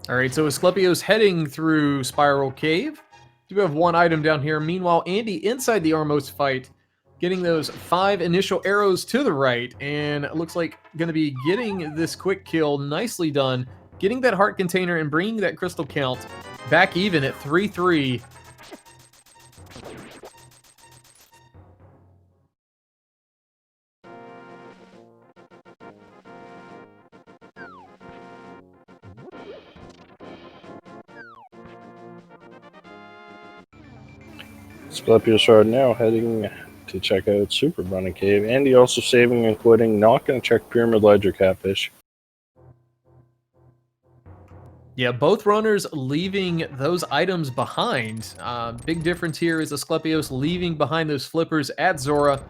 All right, so Asclepios heading through Spiral Cave. Do have one item down here. Meanwhile, Andy inside the Armos fight, getting those 5 initial arrows to the right, and it looks like going to be getting this quick kill. Nicely done. Getting that heart container and bringing that crystal count back even at 3-3. AsclepiosRod now heading to check out Super Bunny Cave. Andy also saving and quitting. Not going to check Pyramid Ledger Catfish. Yeah, both runners leaving those items behind. Big difference here is Asclepios leaving behind those flippers at Zora.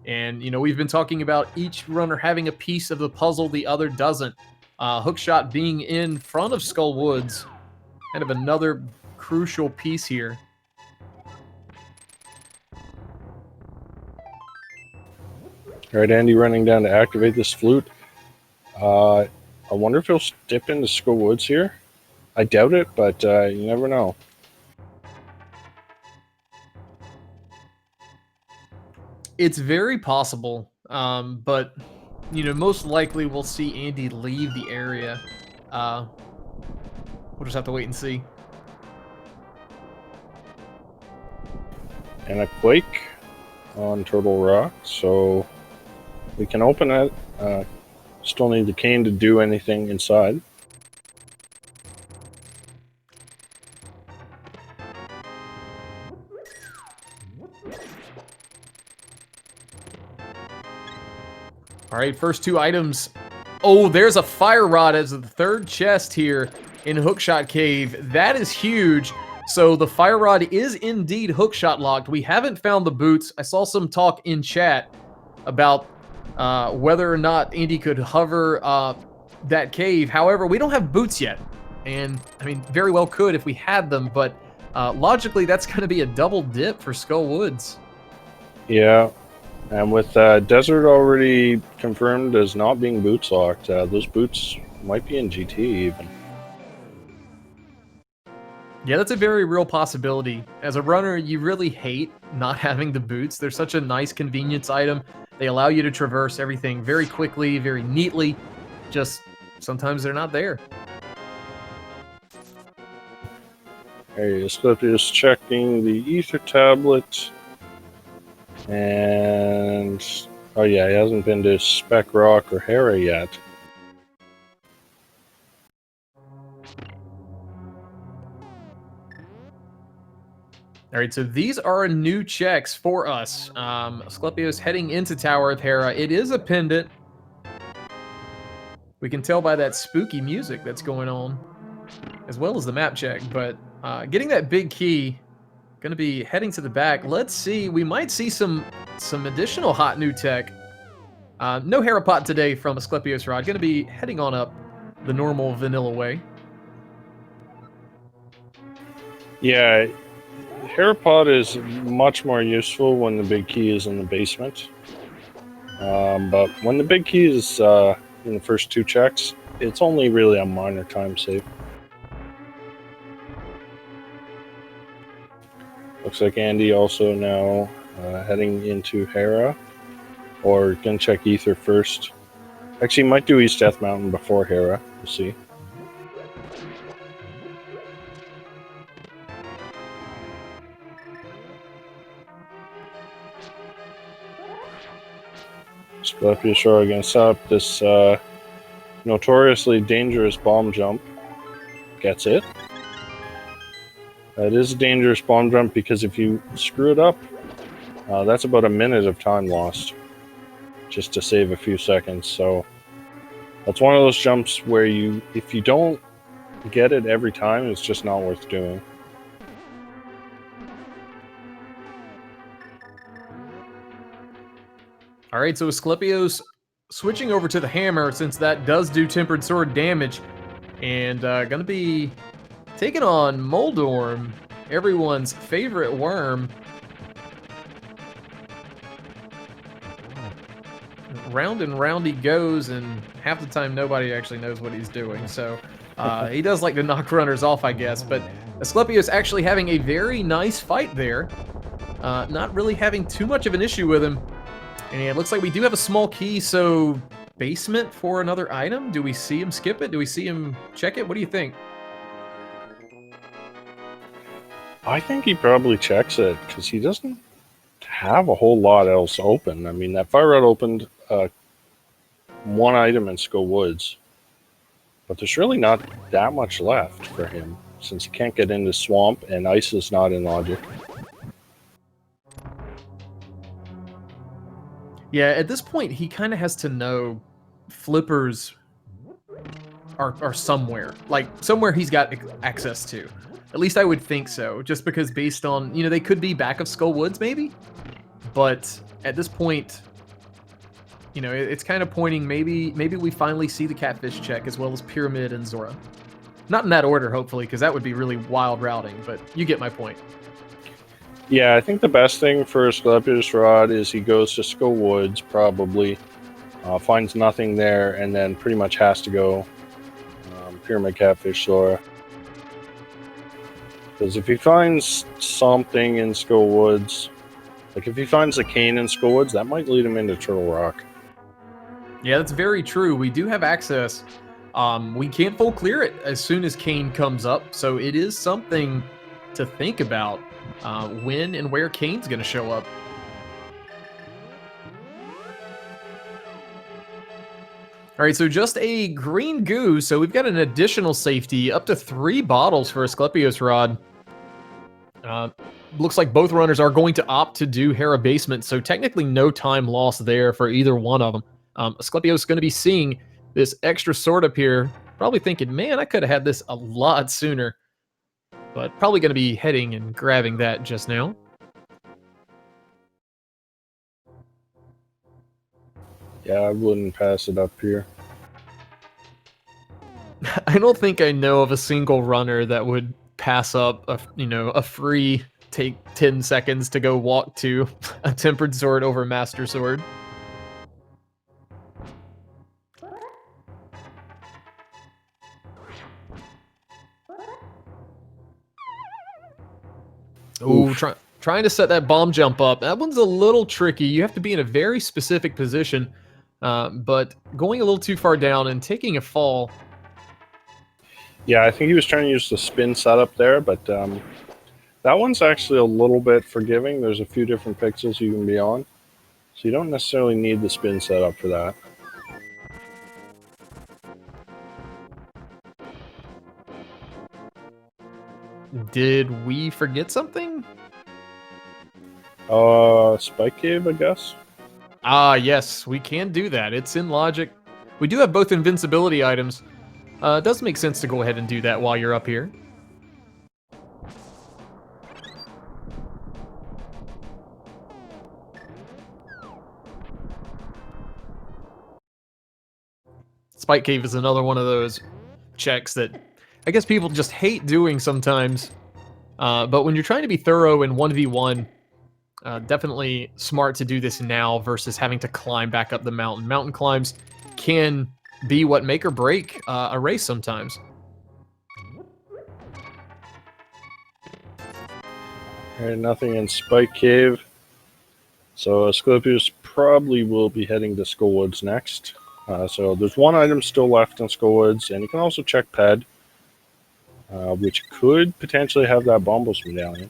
And, you know, we've been talking about each runner having a piece of the puzzle the other doesn't. Hookshot being in front of Skull Woods. Kind of another crucial piece here. All right, Andy running down to activate this flute. I wonder if he'll dip into Skull Woods here. I doubt it, but you never know. It's very possible, but, you know, most likely we'll see Andy leave the area. We'll just have to wait and see. And a Quake on Turtle Rock, so we can open it. Still need the cane to do anything inside. All right, first 2 items. Oh, there's a fire rod as the 3rd chest here in Hookshot Cave. That is huge. So the fire rod is indeed hookshot locked. We haven't found the boots. I saw some talk in chat about whether or not Andy could hover that cave. However, we don't have boots yet. And, I mean, very well could if we had them, but logically that's going to be a double dip for Skull Woods. Yeah, and with Desert already confirmed as not being boots locked, those boots might be in GT even. Yeah, that's a very real possibility. As a runner, you really hate not having the boots. They're such a nice convenience item. They allow you to traverse everything very quickly, very neatly. Just sometimes they're not there. Hey, Asclepios checking the ether tablet. And oh yeah, he hasn't been to Spec Rock or Hera yet. All right, so these are new checks for us. Asclepios heading into Tower of Hera. It is a pendant. We can tell by that spooky music that's going on, as well as the map check. But getting that big key, going to be heading to the back. Let's see. We might see some additional hot new tech. No Hera pot today from AsclepiosRod. Going to be heading on up the normal vanilla way. Yeah, Herapod is much more useful when the big key is in the basement. But when the big key is in the first 2 checks, it's only really a minor time save. Looks like Andy also now heading into Hera, or gonna check Ether first. Actually, might do East Death Mountain before Hera. We'll see. AsclepiosRod gonna set up this notoriously dangerous bomb jump. Gets it. It is a dangerous bomb jump because if you screw it up, that's about a minute of time lost just to save a few seconds. So that's one of those jumps where if you don't get it every time, it's just not worth doing. All right, so Asclepios switching over to the hammer since that does do tempered sword damage, and gonna be taking on Moldorm, everyone's favorite worm. Round and round he goes, and half the time nobody actually knows what he's doing. So he does like to knock runners off, I guess. But Asclepios actually having a very nice fight there, not really having too much of an issue with him. And it looks like we do have a small key, so basement for another item? Do we see him skip it? Do we see him check it? What do you think? I think he probably checks it because he doesn't have a whole lot else open. I mean, that fire rod opened one item in Skull Woods, but there's really not that much left for him since he can't get into Swamp and Ice is not in Logic. Yeah, at this point, he kind of has to know flippers are somewhere. Like, somewhere he's got access to. At least I would think so, just because based on, you know, they could be back of Skull Woods, maybe? But at this point, you know, it's kind of pointing, maybe we finally see the Catfish check, as well as Pyramid and Zora. Not in that order, hopefully, because that would be really wild routing, but you get my point. Yeah, I think the best thing for AsclepiosRod is he goes to Skull Woods, probably, finds nothing there, and then pretty much has to go Pyramid, Catfish, Zora. Because if he finds something in Skull Woods, like if he finds a cane in Skull Woods, that might lead him into Turtle Rock. Yeah, that's very true. We do have access. We can't full clear it as soon as Kane comes up, so it is something to think about when and where Kane's going to show up. All right, so just a green goo, so we've got an additional safety, up to 3 bottles for AsclepiosRod. Looks like both runners are going to opt to do Hera Basement, so technically no time lost there for either one of them. Asclepios is going to be seeing this extra sword up here, probably thinking, man, I could have had this a lot sooner. But probably going to be heading and grabbing that just now. Yeah, I wouldn't pass it up here. I don't think I know of a single runner that would pass up a free take 10 seconds to go walk to a tempered sword over master sword. Ooh, trying to set that bomb jump up. That one's a little tricky. You have to be in a very specific position, but going a little too far down and taking a fall. Yeah, I think he was trying to use the spin setup there, but that one's actually a little bit forgiving. There's a few different pixels you can be on, so you don't necessarily need the spin setup for that. Did we forget something? Spike Cave, I guess? Ah, yes, we can do that. It's in logic. We do have both invincibility items. It does make sense to go ahead and do that while you're up here. Spike Cave is another one of those checks that I guess people just hate doing sometimes. But when you're trying to be thorough in 1v1, definitely smart to do this now versus having to climb back up the mountain. Mountain climbs can be what make or break a race sometimes. Alright, nothing in Spike Cave. So Asclepios probably will be heading to Skull Woods next. So there's one item still left in Skull Woods, and you can also check Ped, which could potentially have that Bombos medallion.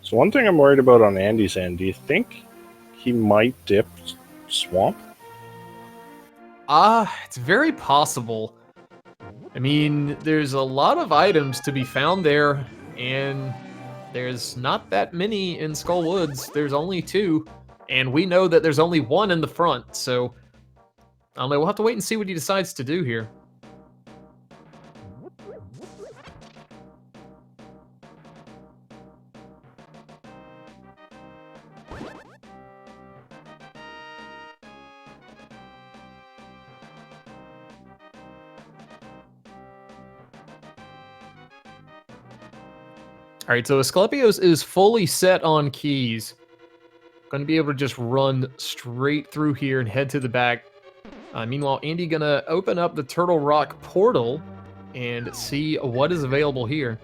So one thing I'm worried about on Andy's end, do you think he might dip swamp. It's very possible. I mean, there's a lot of items to be found there, and there's not that many in Skull Woods. There's only 2, and we know that there's only 1 in the front, so I don't know. We'll have to wait and see what he decides to do here. All right, so Asclepios is fully set on keys. Going to be able to just run straight through here and head to the back. Meanwhile, Andy going to open up the Turtle Rock portal and see what is available here.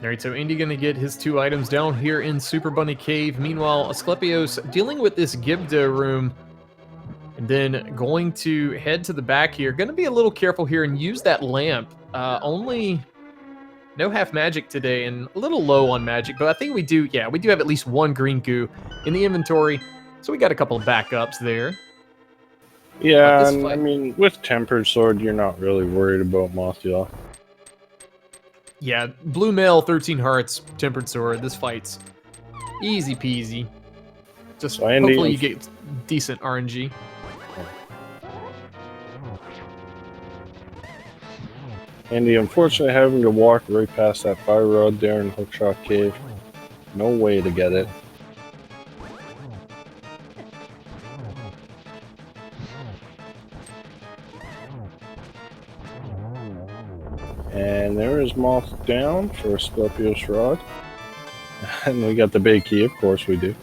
All right, so Andy gonna get his 2 items down here in Super Bunny Cave. Meanwhile, Asclepios dealing with this Gibda room, and then going to head to the back here. Gonna be a little careful here and use that lamp. Only no half magic today, and a little low on magic, but I think we do. Yeah, we do have at least 1 green goo in the inventory, so we got a couple of backups there. Yeah, and I mean, with Tempered Sword, you're not really worried about Mothula. Yeah, Blue Mail, 13 Hearts, Tempered Sword. This fight's easy peasy. Just so hopefully you get decent RNG. Andy, unfortunately, having to walk right past that fire rod there in Hookshot Cave. No way to get it. And there is Moth down for AsclepiosRod. And we got the big key, of course we do.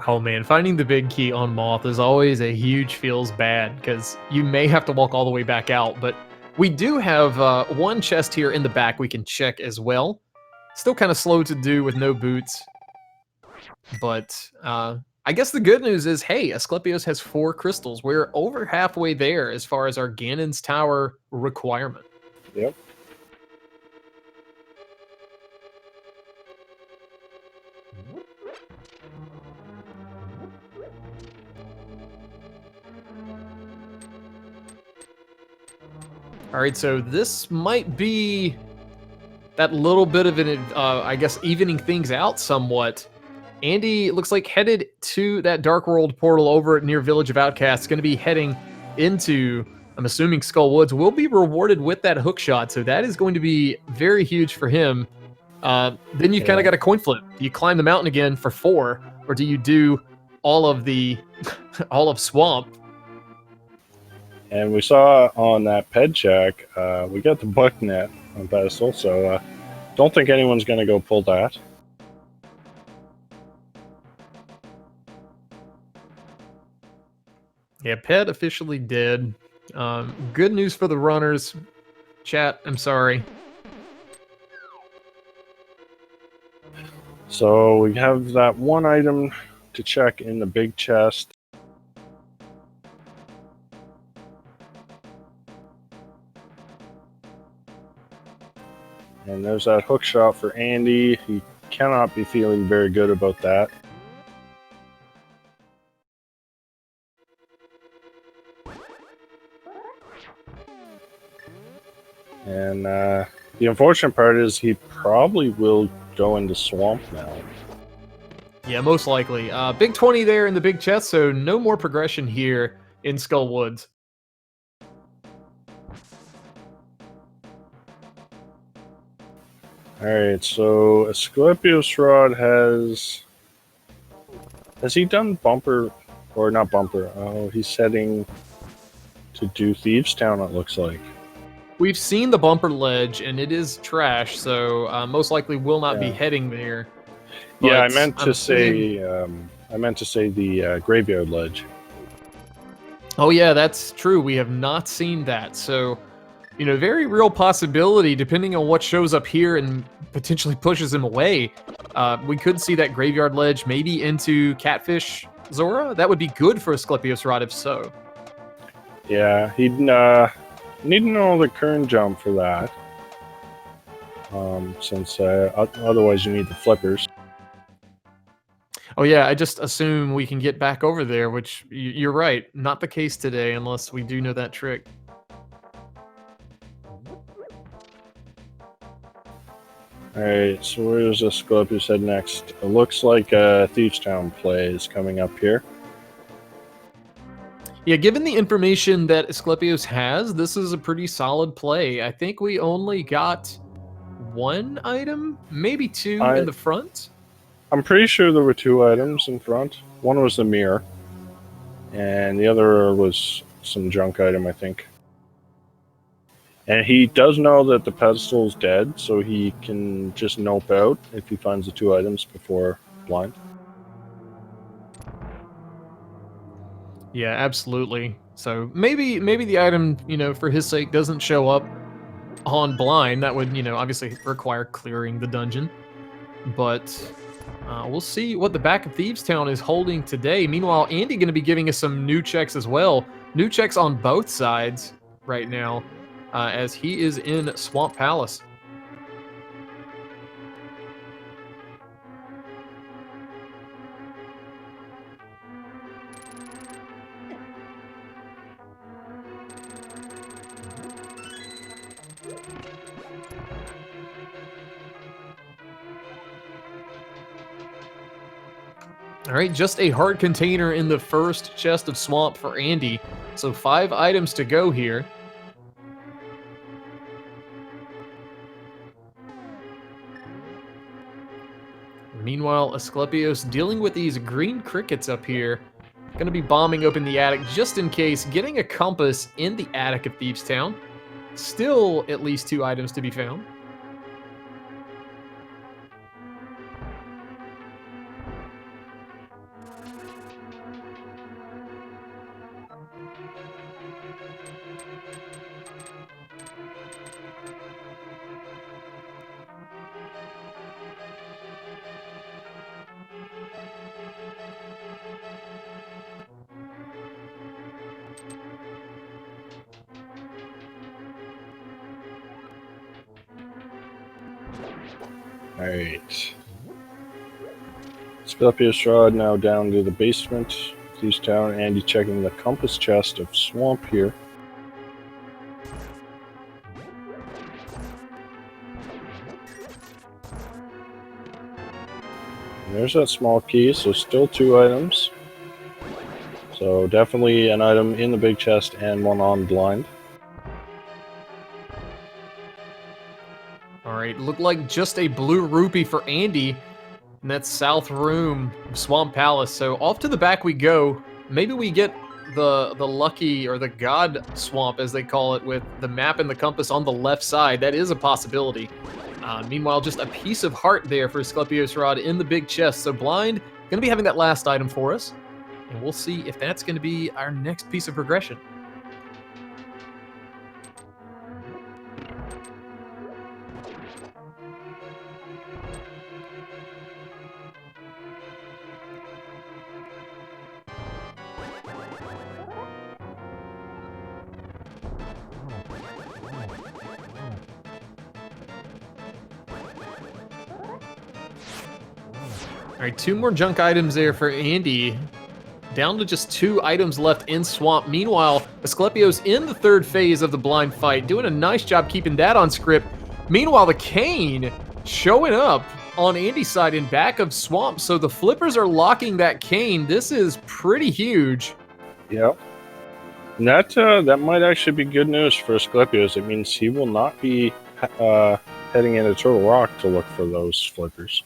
Oh man, finding the big key on Moth is always a huge feels bad, because you may have to walk all the way back out, but we do have 1 chest here in the back we can check as well. Still kind of slow to do with no boots. But I guess the good news is, hey, Asclepios has 4 crystals. We're over halfway there as far as our Ganon's Tower requirement. Yep. All right, so this might be that little bit of an, I guess, evening things out somewhat. Andy looks like headed to that Dark World portal over near Village of Outcasts. Going to be heading into, I'm assuming, Skull Woods. Will be rewarded with that hook shot, so that is going to be very huge for him. Then you've kind of got a coin flip. Do you climb the mountain again for 4, or do you do all of the all of Swamp? And we saw on that ped check, we got the buck net on pedestal, so don't think anyone's going to go pull that. Yeah, Ped officially dead. Good news for the runners. Chat, I'm sorry. So we have that 1 item to check in the big chest. And there's that hook shot for Andy. He cannot be feeling very good about that. And the unfortunate part is he probably will go into Swamp now. Yeah, most likely. Big 20 there in the big chest, so no more progression here in Skull Woods. Alright, so AsclepiosRod has he done bumper, or not bumper, oh, he's setting to do Thieves Town, it looks like. We've seen the bumper ledge, and it is trash, so most likely will not be heading there. Yeah, But I'm assuming... I meant to say the graveyard ledge. Oh yeah, that's true. We have not seen that. So, very real possibility, depending on what shows up here and potentially pushes him away. We could see that graveyard ledge maybe into Catfish Zora. That would be good for AsclepiosRod if so. Yeah, he'd need to know the current jump for that. Since otherwise you need the flippers. Oh yeah, I just assume we can get back over there, which you're right. Not the case today unless we do know that trick. Alright, so where does Asclepios head next? It looks like a Thieves Town play is coming up here. Yeah, given the information that Asclepios has, this is a pretty solid play. I think we only got one item, maybe two in the front. I'm pretty sure there were two items in front. One was the mirror, and the other was some junk item, I think. And he does know that the pedestal's dead, so he can just nope out if he finds the two items before blind. Yeah, absolutely. So maybe the item, for his sake, doesn't show up on blind. That would, obviously require clearing the dungeon. But we'll see what the back of Thieves Town is holding today. Meanwhile, Andy going to be giving us some new checks as well. New checks on both sides right now, as he is in Swamp Palace. All right, just a heart container in the first chest of Swamp for Andy. So 5 items to go here. Meanwhile, Asclepios dealing with these green crickets up here. Going to be bombing open the attic just in case, getting a compass in the attic of Thieves Town. Still at least 2 items to be found. Alright. AsclepiosRod now down to the basement. Thieves Town. Andy checking the compass chest of Swamp here. And there's that small key, so still 2 items. So definitely an item in the big chest and one on blind. Alright, looked like just a blue rupee for Andy in that south room of Swamp Palace. So off to the back we go. Maybe we get the lucky, or the god swamp as they call it, with the map and the compass on the left side. That is a possibility. Meanwhile, just a piece of heart there for AsclepiosRod in the big chest. So blind, going to be having that last item for us. And we'll see if that's going to be our next piece of progression. All right, 2 more junk items there for Andy. Down to just 2 items left in Swamp. Meanwhile, Asclepios in the 3rd phase of the blind fight, doing a nice job keeping that on script. Meanwhile, the cane showing up on Andy's side in back of Swamp. So the flippers are locking that cane. This is pretty huge. Yep. And that might actually be good news for Asclepios. It means he will not be heading into Turtle Rock to look for those flippers.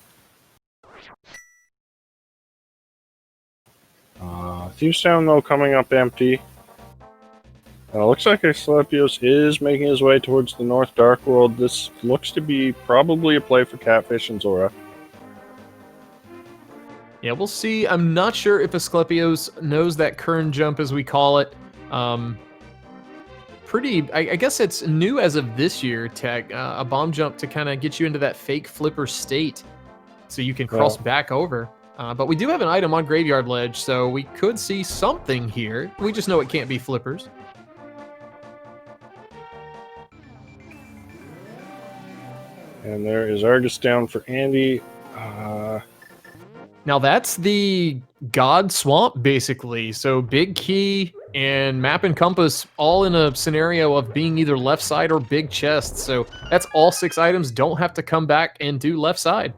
Thieves Town, though, coming up empty. And it looks like Asclepios is making his way towards the North Dark World. This looks to be probably a play for Catfish and Zora. Yeah, we'll see. I'm not sure if Asclepios knows that kern jump, as we call it. I guess it's new as of this year, tech. A bomb jump to kind of get you into that fake flipper state so you can Yeah. cross back over. But we do have an item on Graveyard Ledge, so we could see something here. We just know it can't be flippers. And there is Argus down for Andy. Now that's the God Swamp, basically. So Big Key and Map and Compass all in a scenario of being either left side or big chest. So that's all 6 items. Don't have to come back and do left side.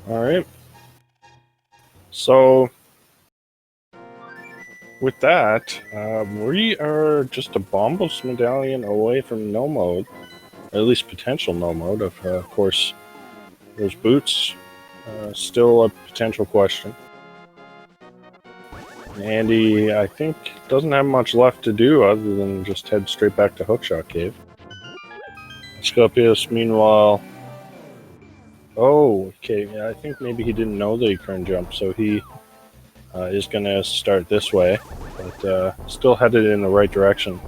All right. So with that, we are just a Bombos medallion away from no mode, or at least potential no mode. Of course, those boots still a potential question. Andy, I think, doesn't have much left to do other than just head straight back to Hookshot Cave. Asclepios, meanwhile... Oh, okay, I think maybe he didn't know that he couldn't jump, so he is going to start this way, but still headed in the right direction.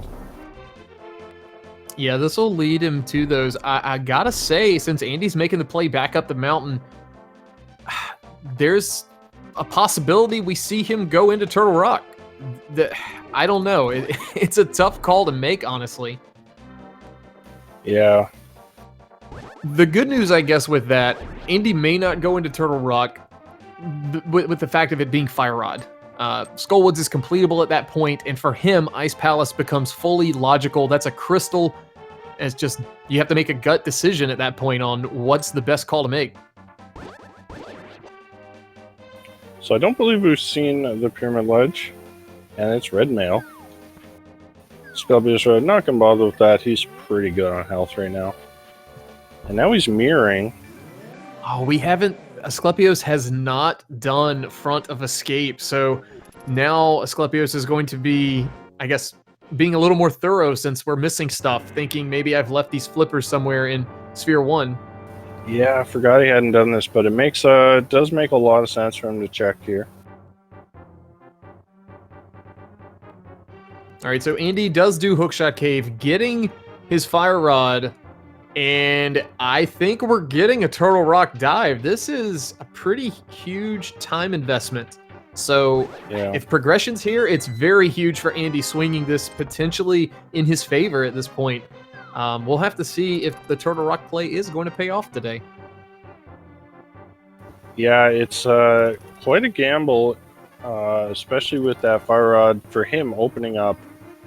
Yeah, this will lead him to those. I gotta say, since Andy's making the play back up the mountain, there's a possibility we see him go into Turtle Rock. I don't know. It's a tough call to make, honestly. Yeah. The good news, I guess, with that, Andy may not go into Turtle Rock with the fact of it being Fire Rod. Skullwoods is completable at that point, and for him, Ice Palace becomes fully logical. That's a crystal. It's just, you have to make a gut decision at that point on what's the best call to make. So I don't believe we've seen the Pyramid Ledge, and it's red mail. AsclepiosRod, not gonna bother with that. He's pretty good on health right now. And now he's mirroring. Oh, we haven't... Asclepios has not done Front of Escape, so now Asclepios is going to be, I guess, being a little more thorough since we're missing stuff, thinking maybe I've left these flippers somewhere in Sphere 1. Yeah, I forgot he hadn't done this, but it does make a lot of sense for him to check here. All right, so Andy does do Hookshot Cave, getting his Fire Rod, and I think we're getting a Turtle Rock dive. This is a pretty huge time investment. So Yeah. if progression's here, it's very huge for Andy, swinging this potentially in his favor at this point. We'll have to see if the Turtle Rock play is going to pay off today. Yeah, it's quite a gamble, especially with that Fire Rod for him opening up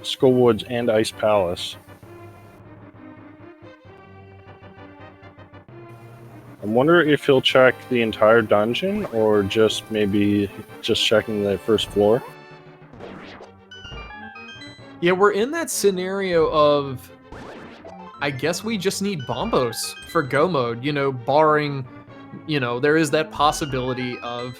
Skullwoods and Ice Palace. I wonder if he'll check the entire dungeon or just maybe just checking the first floor. Yeah, we're in that scenario of, I guess we just need Bombos for go mode, you know, barring, you know, there is that possibility of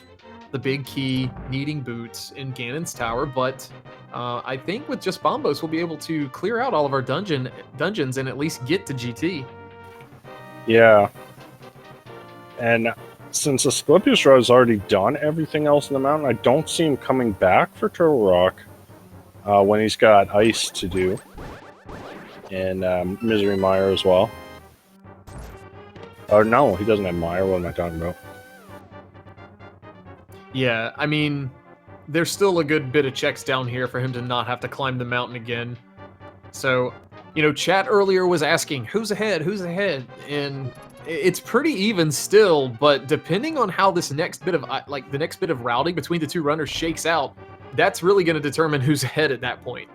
the Big Key needing boots in Ganon's tower, but I think with just Bombos, we'll be able to clear out all of our dungeons and at least get to GT. Yeah. And since AsclepiosRod has already done everything else in the mountain, I don't see him coming back for Turtle Rock when he's got ice to do. And Misery Mire as well. Or no, he doesn't have Mire. What am I talking about? Yeah, I mean, there's still a good bit of checks down here for him to not have to climb the mountain again. So, you know, chat earlier was asking, who's ahead? Who's ahead? And it's pretty even still, but depending on how this next bit of, like, the next bit of routing between the two runners shakes out, that's really going to determine who's ahead at that point.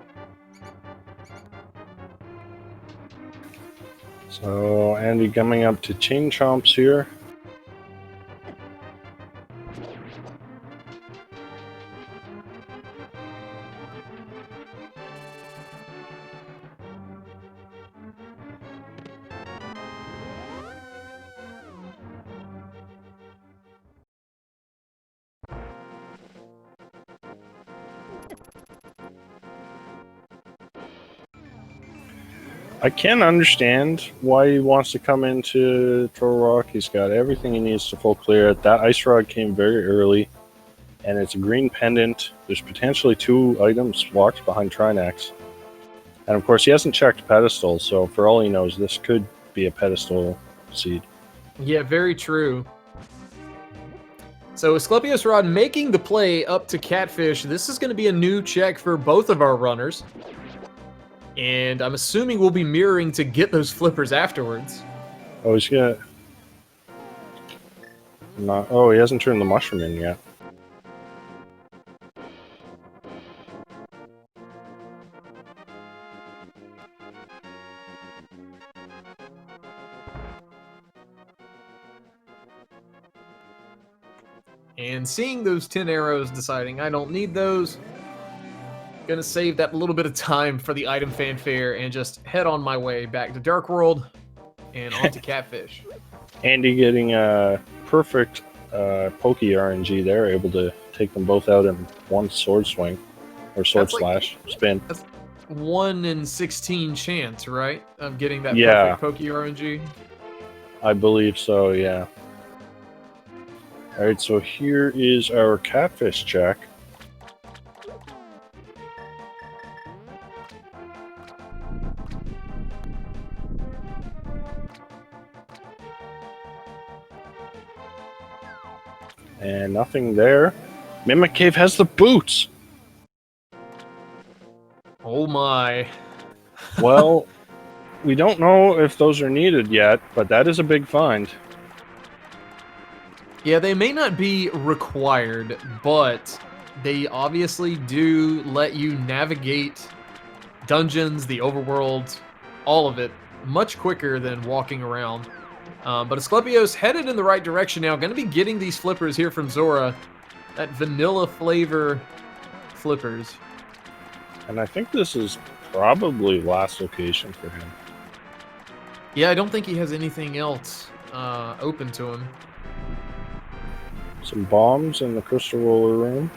So, Andy coming up to Chain Chomps here. I can understand why he wants to come into Turtle Rock. He's got everything he needs to full clear it. That Ice Rod came very early, and it's a green pendant. There's potentially 2 items locked behind Trinex. And of course, he hasn't checked pedestal, so for all he knows, this could be a pedestal seed. Yeah, very true. So AsclepiosRod making the play up to Catfish. This is going to be a new check for both of our runners. And I'm assuming we'll be mirroring to get those flippers afterwards. Oh, he's gonna... Not... Oh, he hasn't turned the mushroom in yet. And seeing those 10 arrows, deciding I don't need those. Gonna save that little bit of time for the item fanfare and just head on my way back to Dark World and onto Catfish. Andy getting a perfect pokey RNG there, able to take them both out in one sword swing or sword slash spin. That's 1 in 16 chance, right? Of getting that Yeah. perfect pokey RNG. I believe so, yeah. Alright, so here is our Catfish check. And nothing there. Mimic Cave has the boots! Oh my. Well, we don't know if those are needed yet, but that is a big find. Yeah, they may not be required, but they obviously do let you navigate dungeons, the overworld, all of it, much quicker than walking around. But Asclepios headed in the right direction now. Going to be getting these flippers here from Zora. That vanilla flavor flippers. And I think this is probably last location for him. Yeah, I don't think he has anything else open to him. Some bombs in the crystal roller room.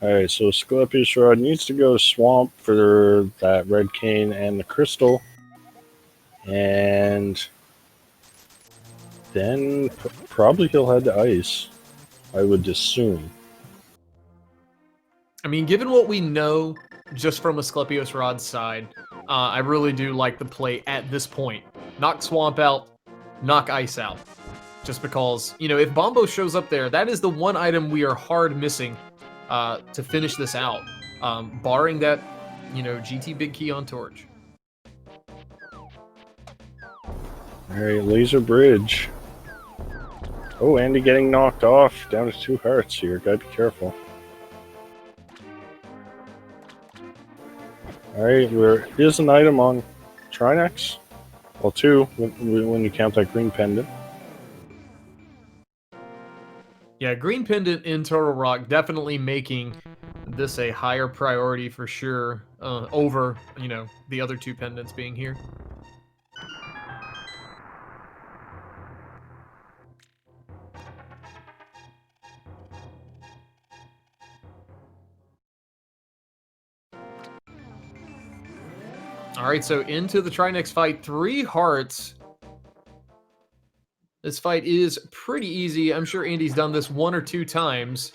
Alright, so AsclepiosRod needs to go swamp for that red cane and the crystal. And then probably he'll head to ice, I would assume. I mean, given what we know just from AsclepiosRod's side, I really do like the play at this point. Knock swamp out, knock ice out. Just because, you know, if Bombo shows up there, that is the one item we are hard missing to finish this out. Barring that, you know, GT Big Key on Torch. Alright, laser bridge. Oh, Andy getting knocked off. Down to 2 hearts here. Gotta be careful. Alright, here's an item on Trinex. Well, 2 when you count that green pendant. Yeah, green pendant in Turtle Rock definitely making this a higher priority for sure over, you know, the other 2 pendants being here. All right, so into the Trinex fight, 3 hearts. This fight is pretty easy. I'm sure Andy's done this 1 or 2 times.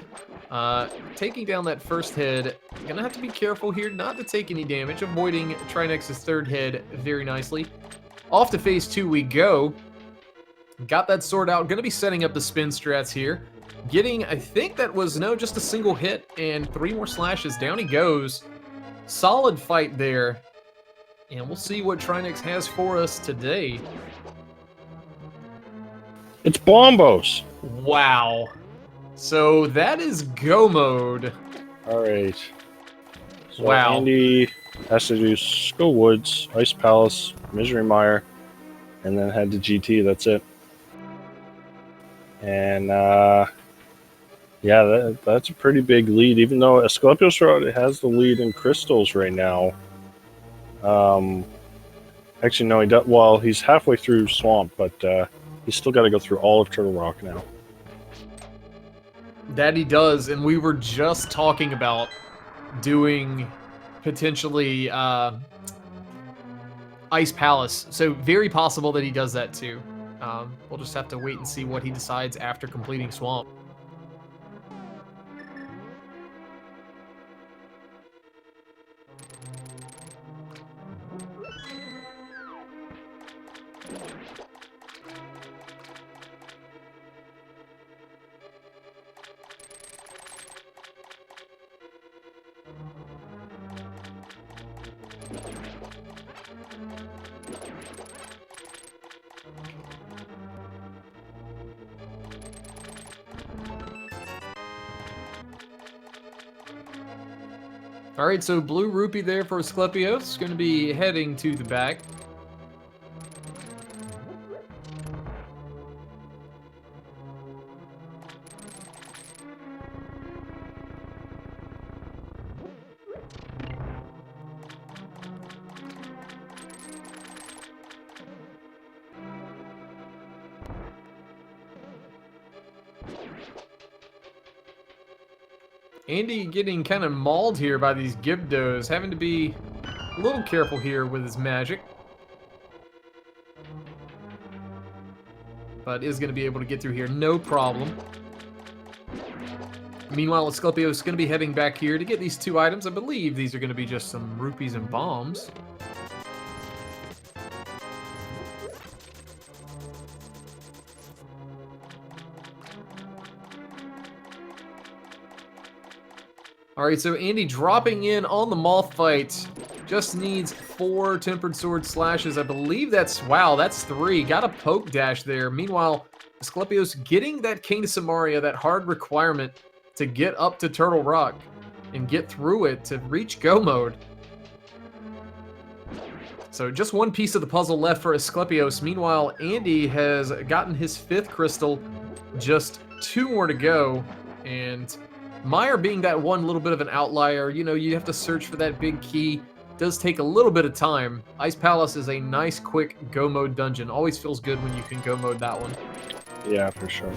Taking down that first head. Gonna have to be careful here not to take any damage. Avoiding Trinex's 3rd head very nicely. Off to phase 2 we go. Got that sword out. Gonna be setting up the spin strats here. Getting, I think that was, no, just a single hit and 3 more slashes. Down he goes. Solid fight there. And we'll see what Trinex has for us today. It's Bombos! Wow. So that is go mode. Alright. So Wow. Andy has to do Skull Woods, Ice Palace, Misery Mire, and then head to GT. That's it. And, yeah, that's a pretty big lead, even though AsclepiosRod has the lead in crystals right now. Actually, no, he does. Well, he's halfway through Swamp, but he's still got to go through all of Turtle Rock now. That he does, and we were just talking about doing potentially Ice Palace, so very possible that he does that too. We'll just have to wait and see what he decides after completing Swamp. All right, so blue rupee there for Asclepios. Going to be heading to the back. Andy getting kind of mauled here by these Gibdos, having to be a little careful here with his magic. But is going to be able to get through here, no problem. Meanwhile, Asclepios is going to be heading back here to get these 2 items. I believe these are going to be just some rupees and bombs. Alright, so Andy dropping in on the Moth fight. Just needs 4 Tempered Sword slashes. I believe that's... Wow, that's 3. Got a poke dash there. Meanwhile, Asclepios getting that King to Samaria, that hard requirement to get up to Turtle Rock and get through it to reach go mode. So just 1 piece of the puzzle left for Asclepios. Meanwhile, Andy has gotten his 5th crystal. Just 2 more to go. And Meyer being that one little bit of an outlier, you know, you have to search for that big key. Does take a little bit of time. Ice Palace is a nice, quick go mode dungeon. Always feels good when you can go mode that one. Yeah, for sure.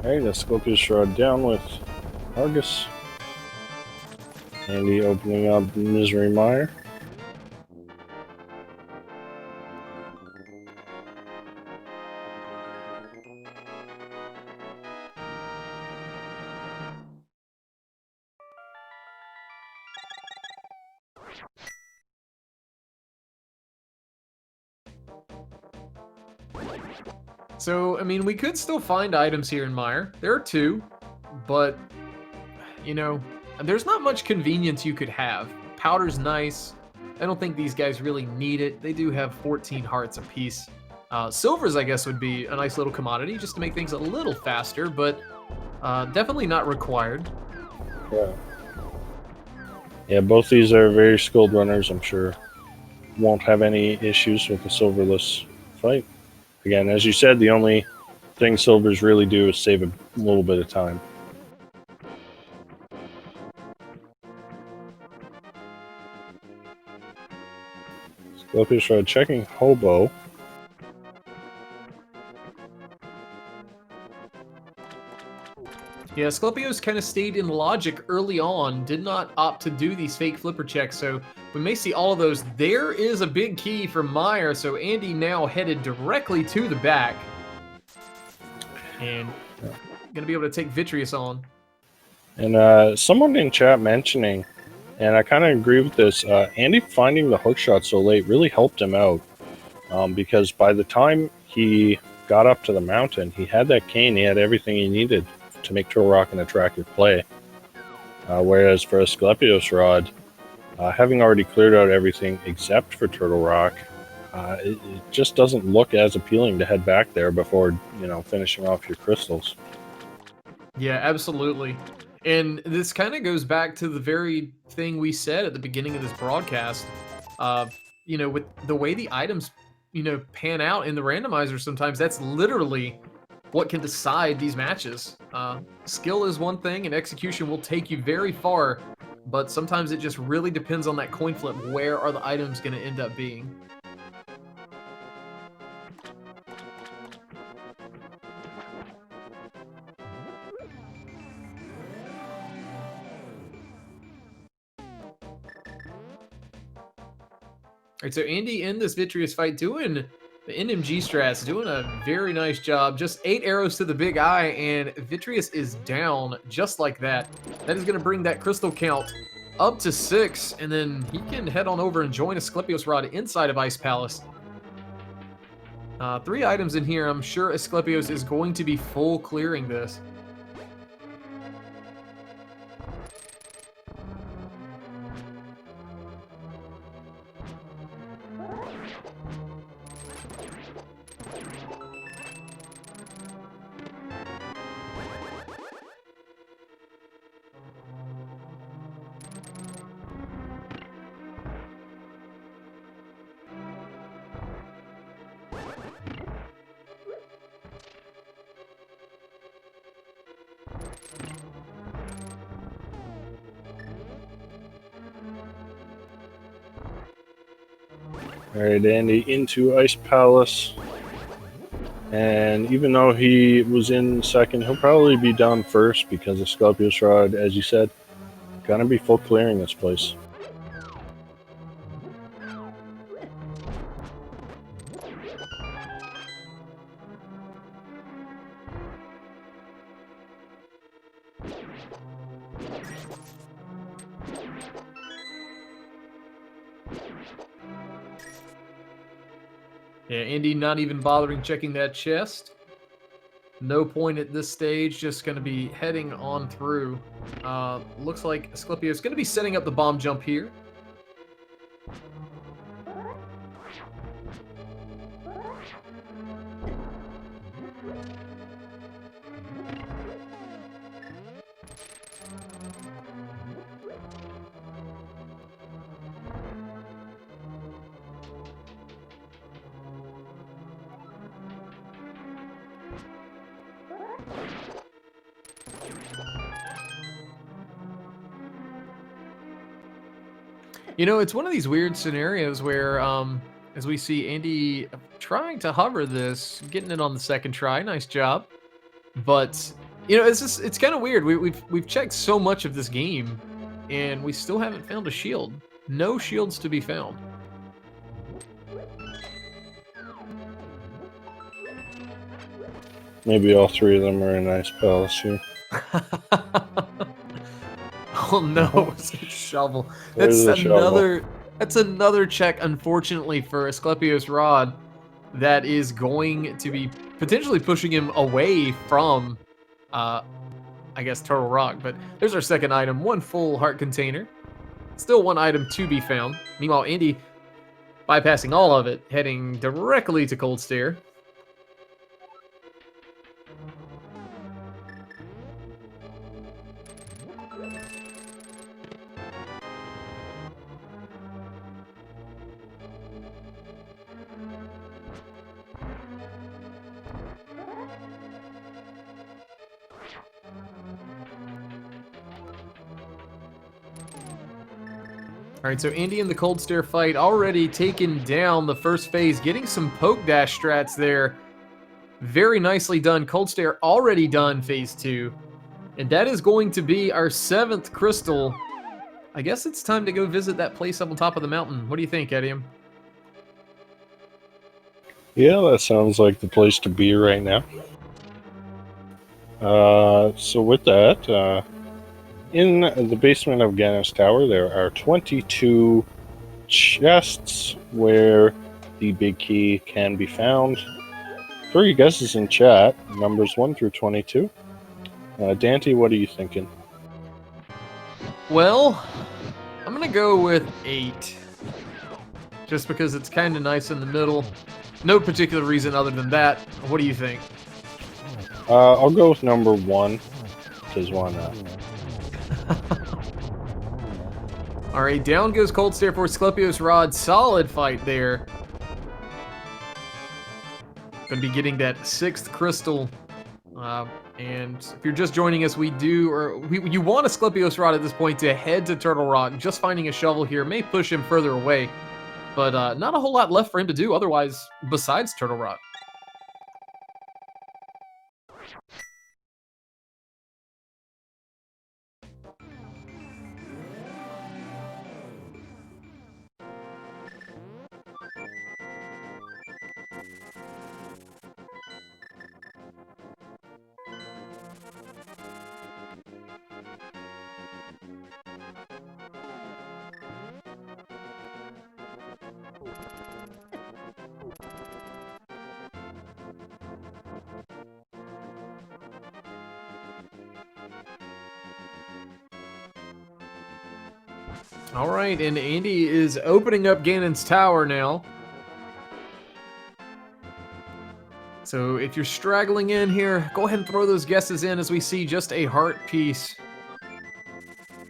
Alright, AsclepiosRod down with Argus. Andy opening up Misery Mire. So, I mean, we could still find items here in Mire. There are 2, but, you know, there's not much convenience you could have. Powder's nice. I don't think these guys really need it. They do have 14 hearts apiece. Silvers, I guess, would be a nice little commodity just to make things a little faster, but definitely not required. Yeah. Yeah, both these are very skilled runners, I'm sure. Won't have any issues with the silverless fight. Again, as you said, the only thing silvers really do is save a little bit of time. AsclepiosRod checking Hobo. Yeah, Asclepios kind of stayed in logic early on, did not opt to do these fake flipper checks, so we may see all of those. There is a big key for Meyer, so Andy now headed directly to the back. And going to be able to take Vitreous on. And someone in chat mentioning, and I kind of agree with this, Andy finding the hookshot so late really helped him out. Because by the time he got up to the mountain, he had that cane, he had everything he needed to make Turtle Rock an attractive play. Whereas for AsclepiosRod, having already cleared out everything except for Turtle Rock, it just doesn't look as appealing to head back there before, you know, finishing off your crystals. Yeah, absolutely. And this kind of goes back to the very thing we said at the beginning of this broadcast. Uh, with the way the items, pan out in the randomizer, sometimes that's literally what can decide these matches. Skill is one thing, and execution will take you very far, but sometimes it just really depends on that coin flip. Where are the items going to end up being? All right, so Andy in this Vitreous fight doing the NMG strats, doing a very nice job. Just 8 arrows to the big eye, and Vitreous is down just like that. That is going to bring that crystal count up to 6, and then he can head on over and join AsclepiosRod inside of Ice Palace. 3 items in here. I'm sure Asclepios is going to be full clearing this. Alright, Andy into Ice Palace. And even though he was in second, he'll probably be down first because of AsclepiosRod, as you said, gonna be full clearing this place. Yeah, Andy not even bothering checking that chest. No point at this stage, just going to be heading on through. Looks like Asclepios is going to be setting up the bomb jump here. It's one of these weird scenarios where, as we see Andy trying to hover this, getting it on the second try, nice job. But it's kind of weird. We've checked so much of this game, and we still haven't found a shield. No shields to be found. Maybe all 3 of them are in Ice Palace here. Oh no, it's a shovel. That's another check, unfortunately, for AsclepiosRod that is going to be potentially pushing him away from I guess Turtle Rock. But there's our second item, 1 full heart container. Still 1 item to be found. Meanwhile, Andy bypassing all of it, heading directly to Cold Stare. All right, so Andy in the Cold Stare fight already taken down the first phase, getting some poke dash strats there. Very nicely done. Cold Stare already done phase 2. And that is going to be our 7th crystal. I guess it's time to go visit that place up on top of the mountain. What do you think, Edium? Yeah, that sounds like the place to be right now. So with that, in the basement of Ganon's Tower, there are 22 chests where the big key can be found. 3 guesses in chat, numbers 1 through 22. Dante, what are you thinking? Well, I'm going to go with 8. Just because it's kind of nice in the middle. No particular reason other than that. What do you think? I'll go with number 1, because why not? All right, down goes Cold Stare for AsclepiosRod. Solid fight there. Going to be getting that 6th crystal. And if you're just joining us, you want AsclepiosRod at this point to head to Turtle Rock. Just finding a shovel here may push him further away, but not a whole lot left for him to do otherwise besides Turtle Rock. All right, and Andy is opening up Ganon's tower now. So if you're straggling in here, go ahead and throw those guesses in as we see just a heart piece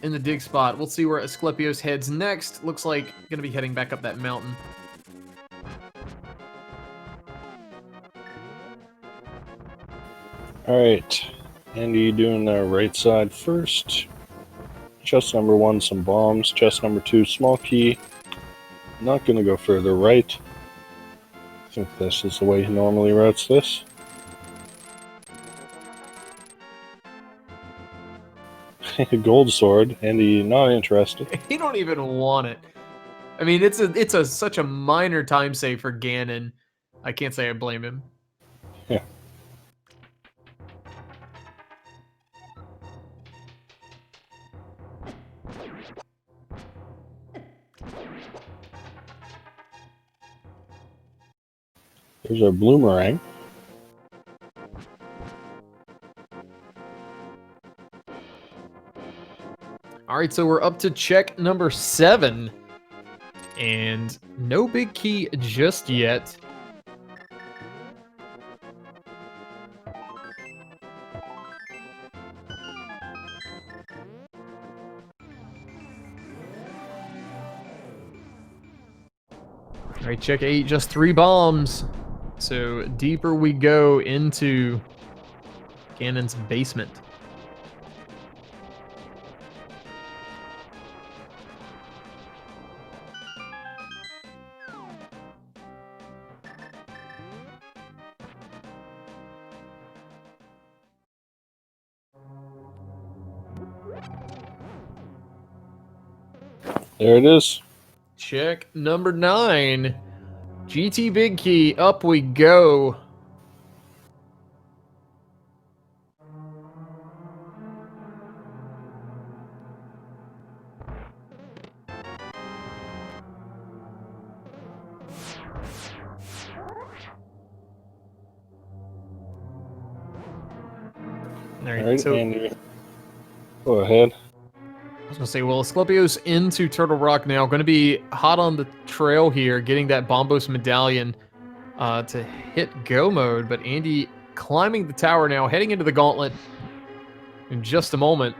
in the dig spot. We'll see where Asclepios heads next. Looks like going to be heading back up that mountain. All right, Andy doing the right side first. Chest number 1, some bombs. Chest number 2, small key. Not going to go further right. I think this is the way he normally routes this. Gold sword. Andy not interested. He don't even want it. I mean, it's such a minor time save for Ganon. I can't say I blame him. Yeah. There's our bloomerang. All right, so we're up to check number 7. And no big key just yet. All right, check 8, just 3 bombs. So deeper we go into Ganon's basement. There it is. Check number 9. GT Big Key, up we go. All right, so Andy, go ahead. I was gonna say, well, Asclepios into Turtle Rock now. Going to be hot on the trail here, getting that Bombos medallion to hit go mode. But Andy climbing the tower now, heading into the gauntlet in just a moment.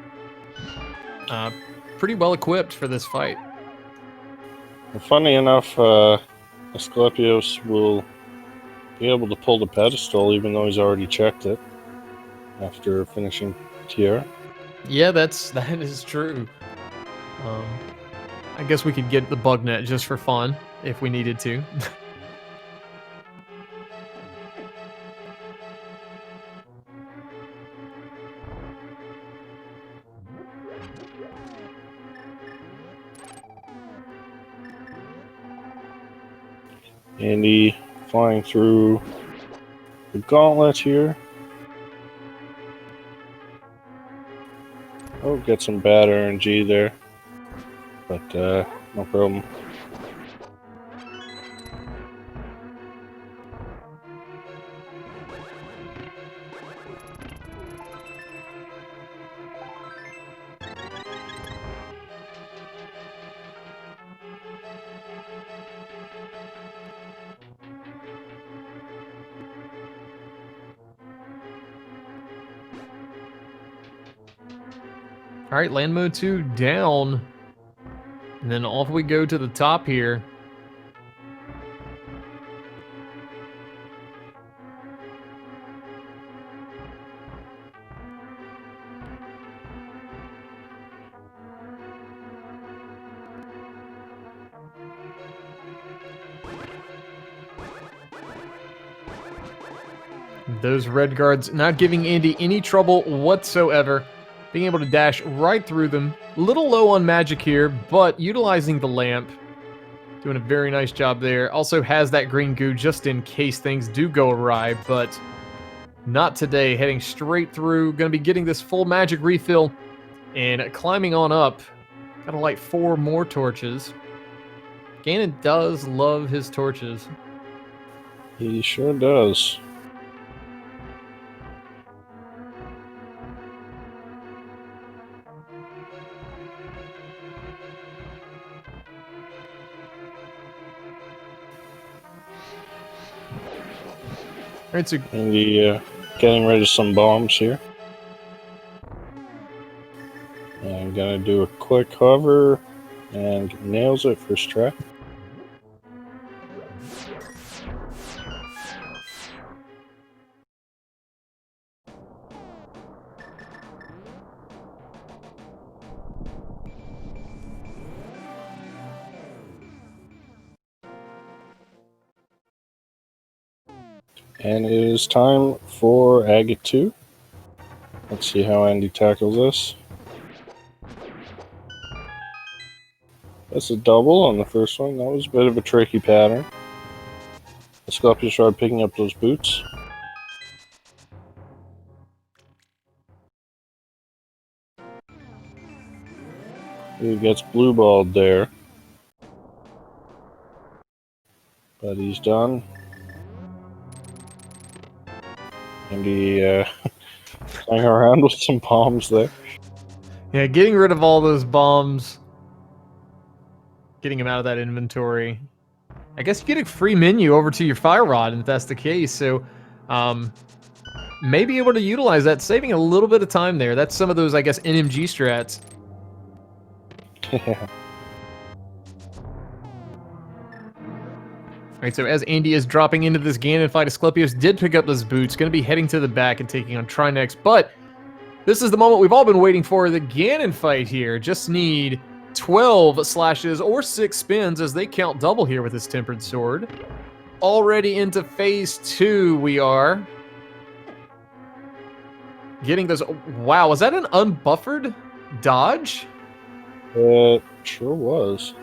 Pretty well equipped for this fight. Well, funny enough, Asclepios will be able to pull the pedestal even though he's already checked it after finishing tier. Yeah, that is true. I guess we could get the bug net just for fun if we needed to. Andy flying through the gauntlet here. Oh, get some bad RNG there, but no problem. All right, land mode 2 down. And then off we go to the top here. Those red guards not giving Andy any trouble whatsoever. Being able to dash right through them. A little low on magic here, but utilizing the lamp. Doing a very nice job there. Also has that green goo just in case things do go awry, but not today. Heading straight through. Going to be getting this full magic refill and climbing on up. Gotta light 4 more torches. Ganon does love his torches. He sure does. All right, so And getting rid of some bombs here. And gonna do a quick hover and nails it first try. And it is time for Agate 2. Let's see how Andy tackles this. That's a double on the first one. That was a bit of a tricky pattern. AsclepiosRod picking up those boots. He gets blue balled there. But he's done. And he playing around with some bombs there. yeah, getting rid of all those bombs. Getting them out of that inventory. I guess you get a free menu over to your fire rod if that's the case. So, may be able to utilize that, saving a little bit of time there. That's some of those, I guess, NMG strats. Alright, so as Andy is dropping into this Ganon fight, Asclepios did pick up those boots. Going to be heading to the back and taking on Trinex. But this is the moment we've all been waiting for. The Ganon fight here. Just need 12 slashes or 6 spins as they count double here with his Tempered Sword. Already into phase 2 we are. Getting those... Wow, was that an unbuffered dodge? It sure was.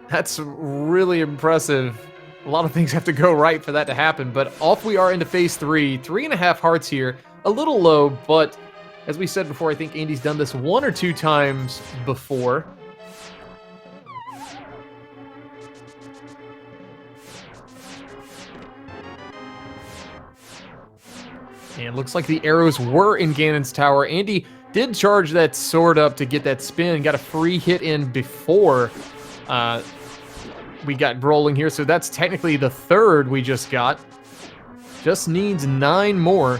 That's really impressive. A lot of things have to go right for that to happen, but off we are into phase 3. 3.5 hearts here. A little low, but as we said before, I think Andy's done this 1 or 2 times before. And looks like the arrows were in Ganon's tower. Andy did charge that sword up to get that spin. Got a free hit in before we got rolling here. So that's technically the 3rd we just got. Just needs 9 more.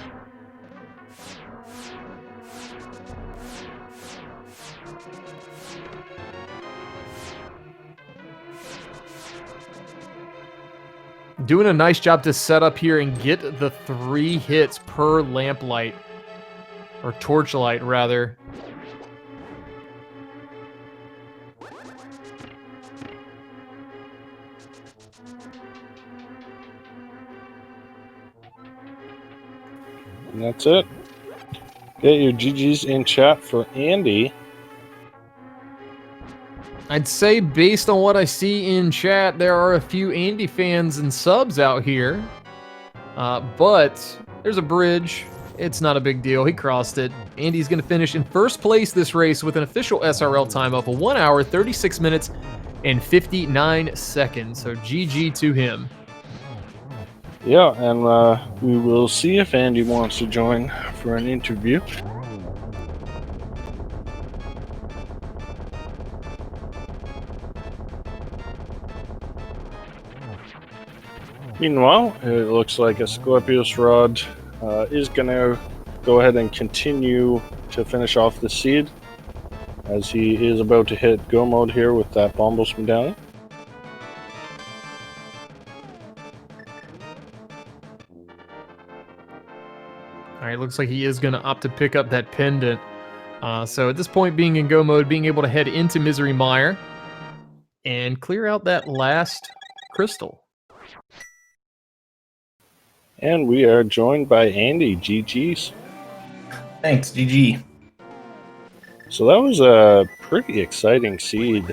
Doing a nice job to set up here and get the 3 hits per lamplight. Or torchlight, rather. And that's it. Get your GGs in chat for Andy. I'd say based on what I see in chat, there are a few Andy fans and subs out here. But there's a bridge. It's not a big deal. He crossed it. Andy's going to finish in first place this race with an official SRL time of 1 hour, 36 minutes, and 59 seconds. So GG to him. Yeah, and we will see if Andy wants to join for an interview. Meanwhile, it looks like AsclepiosRod is going to go ahead and continue to finish off the seed, as he is about to hit go mode here with that Bombos medallion. All right, looks like he is going to opt to pick up that pendant. So at this point, being in go mode, being able to head into Misery Mire and clear out that last crystal. And we are joined by Andy. GG's. Thanks, GG. So that was a pretty exciting seed.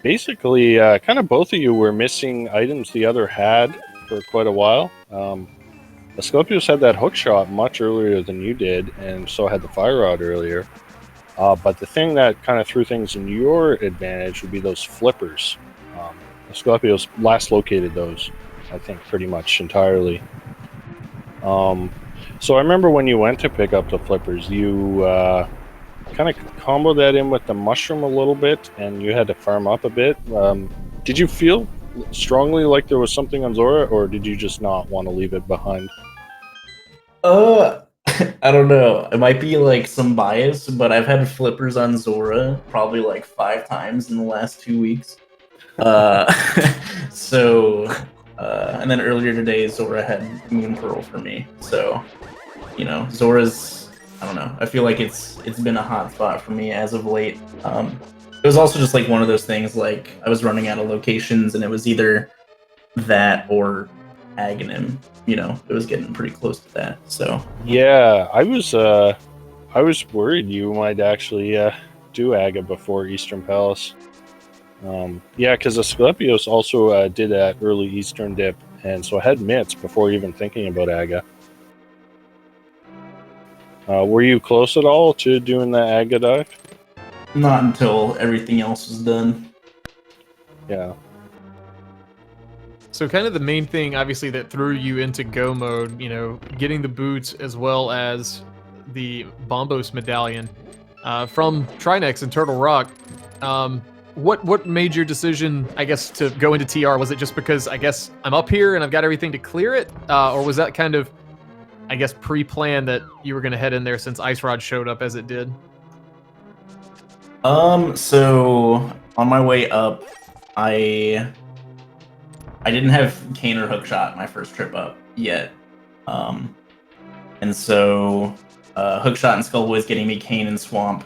Basically, kind of both of you were missing items the other had for quite a while. Asclepios had that hook shot much earlier than you did, and so had the fire rod earlier. But the thing that kind of threw things in your advantage would be those flippers. Asclepios last located those, I think, pretty much entirely. So I remember when you went to pick up the flippers, you kind of comboed that in with the mushroom a little bit, and you had to farm up a bit. Did you feel strongly like there was something on Zora, or did you just not want to leave it behind? I don't know. It might be like some bias, but I've had flippers on Zora probably like 5 times in the last 2 weeks. And then earlier today, Zora had Moon Pearl for me. So, you know, Zora's, I don't know. I feel like it's been a hot spot for me as of late. It was also just like one of those things, like I was running out of locations and it was either that or Aghanim. You know, it was getting pretty close to that. So yeah, I was worried you might actually do Aga before Eastern Palace. Yeah, because Asclepios also did that early Eastern dip, and so I had mitts before even thinking about Aga. Were you close at all to doing the Aga dive? not until everything else was done. Yeah. So kind of the main thing, obviously, that threw you into go mode, you know, getting the boots as well as the Bombos medallion from Trinex and Turtle Rock. What made your decision, I guess, to go into TR? Was it just because, I guess, I'm up here and I've got everything to clear it? Or was that kind of, I guess, pre-planned that you were going to head in there since Ice Rod showed up as it did? So on my way up, I didn't have cane or hookshot my first trip up yet. And so hookshot and Skullboy's getting me cane and swamp.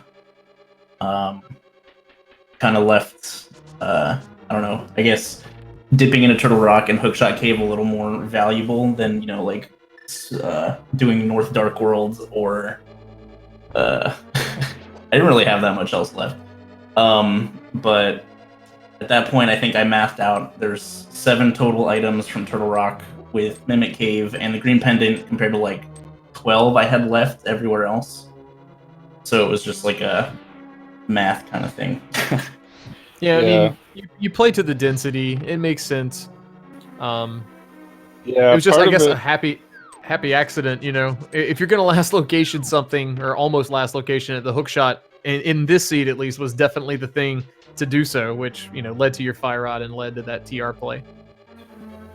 Kind of left, I don't know, I guess dipping into Turtle Rock and Hookshot Cave a little more valuable than, you know, like doing North Dark World or I didn't really have that much else left. But at that point, I think I mathed out there's 7 total items from Turtle Rock with Mimic Cave and the Green Pendant compared to like 12 I had left everywhere else. So it was just like a math kind of thing. Yeah, I mean, you play to the density. It makes sense. Yeah, it was just, I guess, a happy accident. You know, if you're gonna last location something or almost last location at the hookshot, in this seed at least, was definitely the thing to do so, which, you know, led to your fire rod and led to that TR play.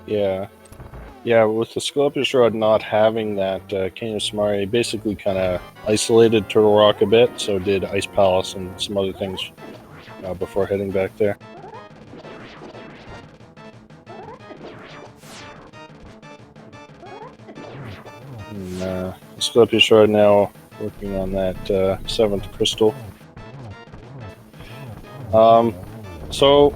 Yeah. Yeah, with the AsclepiosRod not having that Cane of Samari, basically kind of isolated Turtle Rock a bit, so did Ice Palace and some other things before heading back there. And AsclepiosRod now working on that 7th crystal. So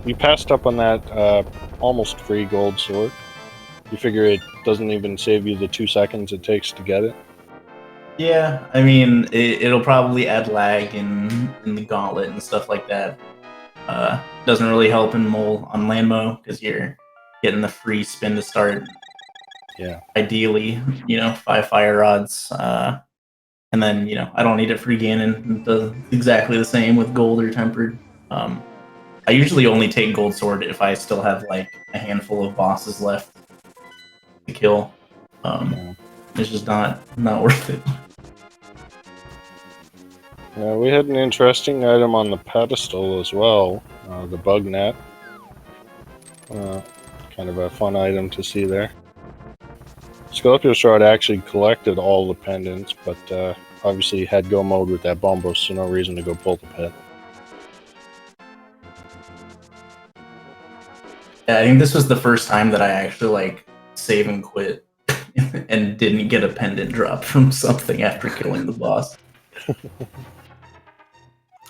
you passed up on that almost free gold sword. You figure it doesn't even save you the 2 seconds it takes to get it? Yeah, I mean, it'll probably add lag in the gauntlet and stuff like that. Doesn't really help in Mole on Landmo because you're getting the free spin to start. Yeah. Ideally, you know, 5 fire rods. And then, you know, I don't need it for Ganon. It does exactly the same with gold or tempered. I usually only take gold sword if I still have like a handful of bosses left to kill. It's just not worth it. Yeah, we had an interesting item on the pedestal as well, the bug net. Kind of a fun item to see there. AsclepiosRod actually collected all the pendants, but obviously had go mode with that Bombos, so no reason to go pull the pet. Yeah, I think this was the first time that I actually like save and quit and didn't get a pendant drop from something after killing the boss.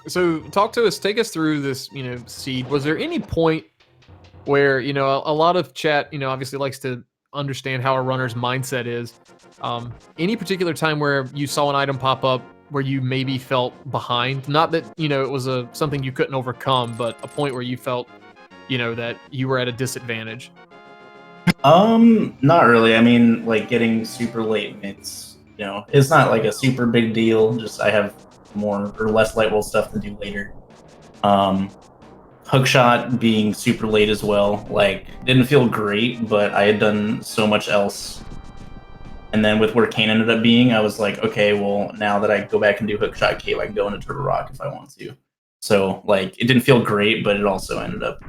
So talk to us, take us through this, seed. Was there any point where, a lot of chat, obviously likes to understand how a runner's mindset is. Any particular time where you saw an item pop up where you maybe felt behind? Not that, it was something you couldn't overcome, but a point where you felt, that you were at a disadvantage? Not really. I mean, like getting super late mitts, it's not like a super big deal. Just I have more or less light roll stuff to do later. Hookshot being super late as well, like didn't feel great, but I had done so much else. And then with where Kane ended up being, I was like, okay, well now that I go back and do Hookshot Cave, I can go into Turtle Rock if I want to. So like it didn't feel great, but it also ended up,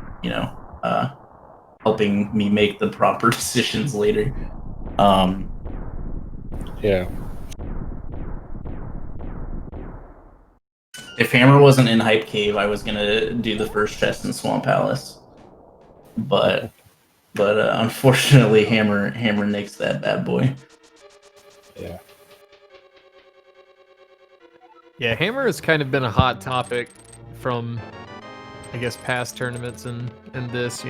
helping me make the proper decisions later. Yeah. If Hammer wasn't in Hype Cave, I was gonna do the first chest in Swamp Palace, but unfortunately, Hammer nixed that bad boy. Yeah. Yeah, Hammer has kind of been a hot topic from, I guess, past tournaments and this,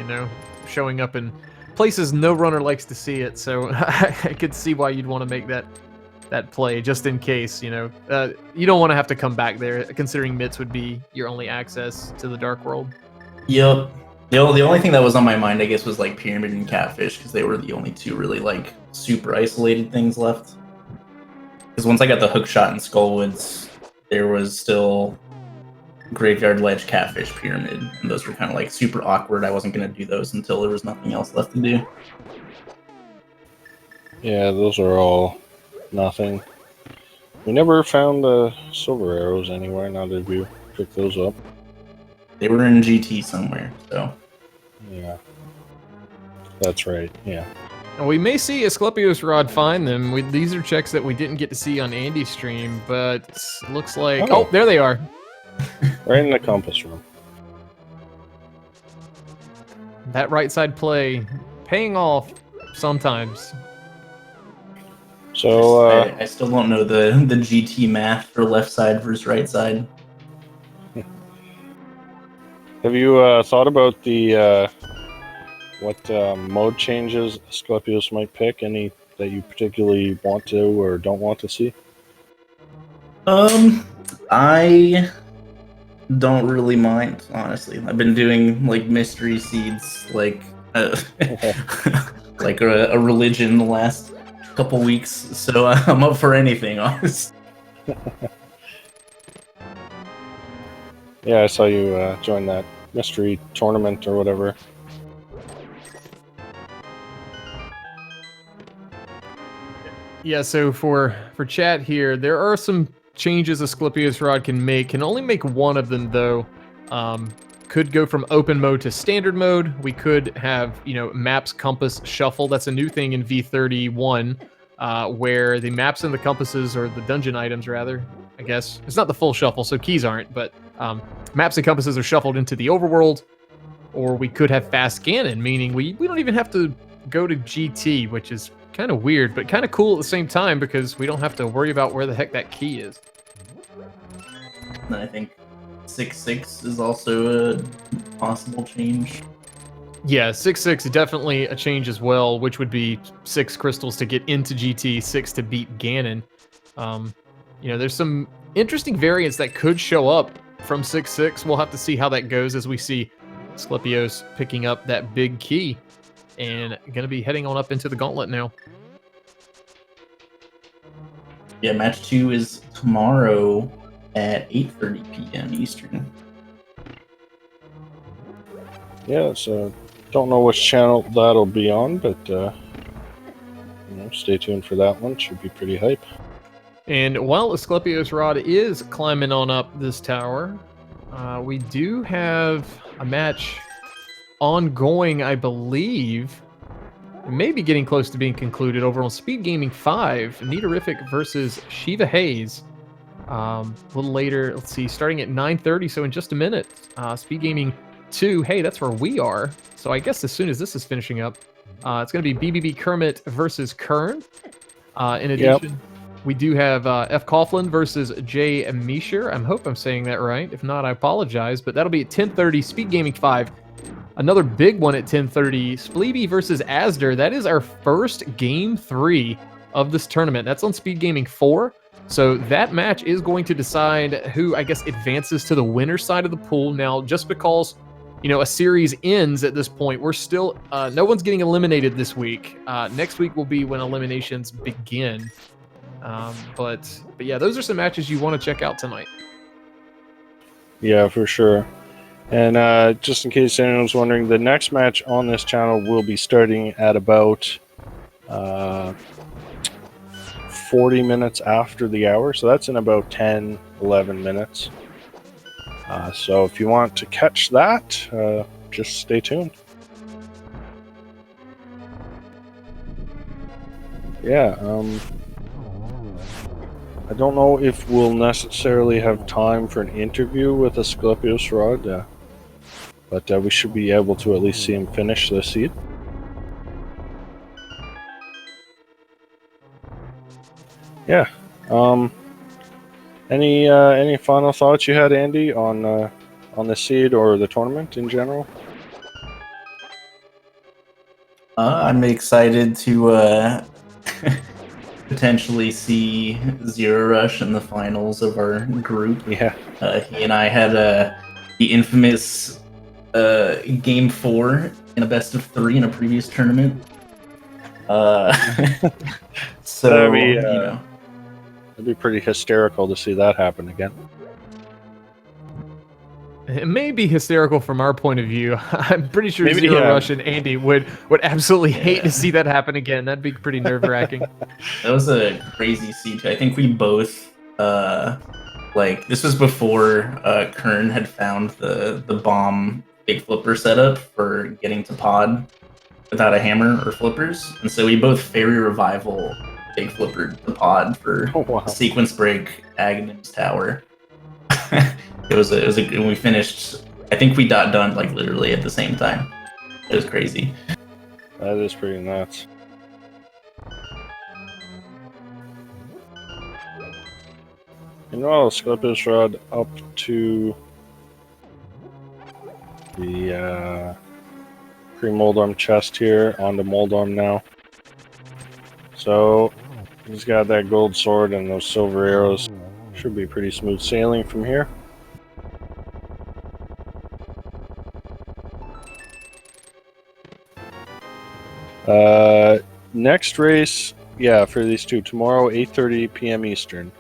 showing up in places no runner likes to see it. So I could see why you'd want to make that play just in case, you don't want to have to come back there, considering Mitts would be your only access to the Dark World. Yep. The only thing that was on my mind, I guess, was like Pyramid and Catfish, because they were the only two really like super isolated things left. Because once I got the Hookshot and Skullwoods, there was still Graveyard Ledge, Catfish, Pyramid, and those were kind of like super awkward. I wasn't going to do those until there was nothing else left to do. Yeah, those are all nothing. We never found the silver arrows anywhere. Now did we pick those up? They were in GT somewhere, so. Yeah. That's right, yeah. And we may see AsclepiosRod find them. These are checks that we didn't get to see on Andy's stream, but looks like... Oh, there they are. Right in the compass room. That right side play paying off sometimes. So I still don't know the GT math for left side versus right side. have you thought about the what mode changes Asclepios might pick? Any that you particularly want to or don't want to see? I don't really mind, honestly. I've been doing like mystery seeds, like like a religion the last couple weeks, so I'm up for anything, honestly. Yeah, I saw you join that mystery tournament or whatever. Yeah, so for chat here, there are some changes AsclepiosRod can only make one of them though. Could go from open mode to standard mode. We could have, maps compass shuffle. That's a new thing in V31, where the maps and the compasses, or the dungeon items rather, I guess. It's not the full shuffle, so keys aren't, but maps and compasses are shuffled into the overworld. Or we could have fast Ganon, meaning we don't even have to go to GT, which is kind of weird, but kind of cool at the same time, because we don't have to worry about where the heck that key is. And I think 6-6 is also a possible change. Yeah, 6-6 definitely a change as well, which would be 6 crystals to get into GT, 6 to beat Ganon. There's some interesting variants that could show up from 6-6. We'll have to see how that goes as we see Asclepios picking up that big key and going to be heading on up into the gauntlet now. Yeah, match 2 is tomorrow at 8:30 p.m. Eastern. Yeah, so don't know which channel that'll be on, but stay tuned for that one. Should be pretty hype. And while AsclepiosRod is climbing on up this tower, we do have a match ongoing, I believe. Maybe getting close to being concluded over on Speed Gaming 5. Neaterific versus Shiva Hayes. A little later, let's see, starting at 9:30, so in just a minute. Speed Gaming 2, hey, that's where we are. So I guess as soon as this is finishing up, it's going to be BBB Kermit versus Kern. In addition, we do have F. Coughlin versus Jay Misher. I hope I'm saying that right. If not, I apologize. But that'll be at 10:30, Speed Gaming 5. Another big one at 10:30, Spleeby versus Asder. That is our first Game 3 of this tournament. That's on Speed Gaming 4. So that match is going to decide who, I guess, advances to the winner side of the pool. Now, just because, you know, a series ends at this point, we're still, no one's getting eliminated this week. Next week will be when eliminations begin. But yeah, those are some matches you want to check out tonight. Yeah, for sure. And just in case anyone's wondering, the next match on this channel will be starting at about 40 minutes after the hour. So that's in about 10, 11 minutes. So if you want to catch that, just stay tuned. Yeah, I don't know if we'll necessarily have time for an interview with AsclepiosRod, but we should be able to at least see him finish the seed. Yeah. Any final thoughts you had, Andy, on the seed or the tournament in general? I'm excited to potentially see Zero Rush in the finals of our group. Yeah. He and I had the infamous Game 4 in a best of 3 in a previous tournament. So, That'd be, you know. It'd be pretty hysterical to see that happen again. It may be hysterical from our point of view. I'm pretty sure Maybe, Zero yeah. Rush and Andy would absolutely hate to see that happen again. That'd be pretty nerve-wracking. That was a crazy siege. I think we both, like, this was before Kern had found the bomb big flipper setup for getting to pod without a hammer or flippers. And so we both fairy revival big flippered the pod for sequence break Aghanim's tower. It was when we finished, I think we got done like literally at the same time. It was crazy. That is pretty nuts. You know, AsclepiosRod up to the pre-Moldorm chest here, onto Moldorm now. So he's got that gold sword and those silver arrows. Should be pretty smooth sailing from here. Next race, yeah, for these two, tomorrow, 8:30 p.m. Eastern.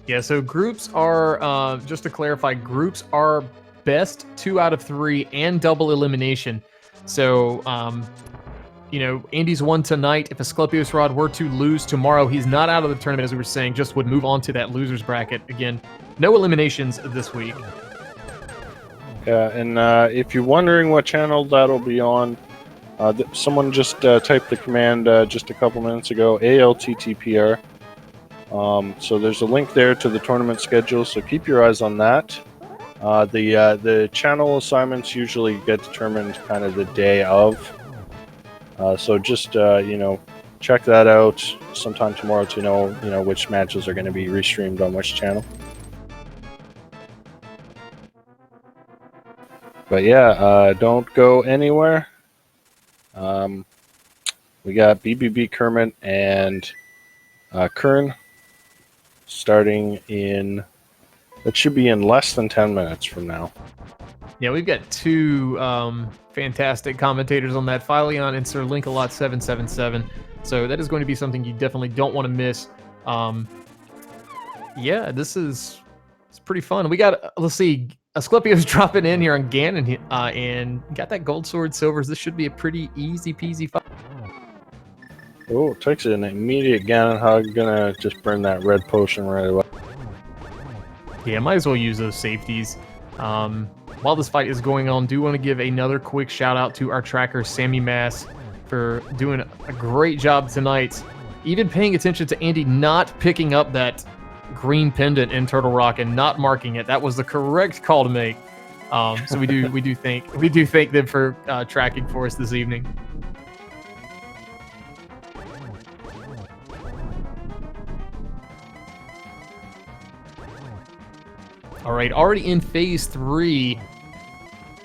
Yeah, so groups are, just to clarify, groups are best 2 out of 3 and double elimination. So, you know, Andy's won tonight. If AsclepiosRod were to lose tomorrow, he's not out of the tournament, as we were saying, just would move on to that loser's bracket. Again, no eliminations this week. Yeah, and if you're wondering what channel that'll be on, someone just typed the command just a couple minutes ago, ALTTPR. So there's a link there to the tournament schedule, so keep your eyes on that. The channel assignments usually get determined kind of the day of. So just, you know, check that out sometime tomorrow to know, which matches are going to be restreamed on which channel. But yeah, don't go anywhere. We got BBB Kermit and Kern starting in, that should be in less than 10 minutes from now. Yeah, we've got 2 fantastic commentators on that, Philion and Sir Linkalot777. So that is going to be something you definitely don't want to miss. Yeah, it's pretty fun. We got, let's see, Asclepios dropping in here on Ganon, and got that gold sword silvers. This should be a pretty easy peasy fight. Oh, it takes an immediate Ganon hug. Gonna just burn that red potion right away. Yeah, might as well use those safeties. while this fight is going on, do want to give another quick shout out to our tracker, Sammy Mass, for doing a great job tonight. Even paying attention to Andy not picking up that green pendant in Turtle Rock and not marking it. That was the correct call to make. So we do thank them for tracking for us this evening. All right, already in phase 3.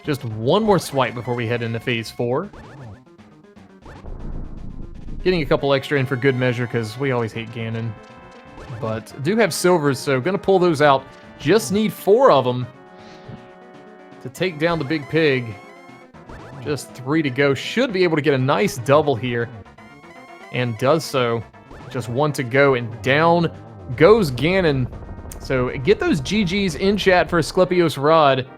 Just one more swipe before we head into phase 4. Getting a couple extra in for good measure because we always hate Ganon. But do have silvers, so going to pull those out. Just need 4 of them to take down the big pig. Just 3 to go. Should be able to get a nice double here. And does so. Just 1 to go, and down goes Ganon. So get those GGs in chat for AsclepiosRod.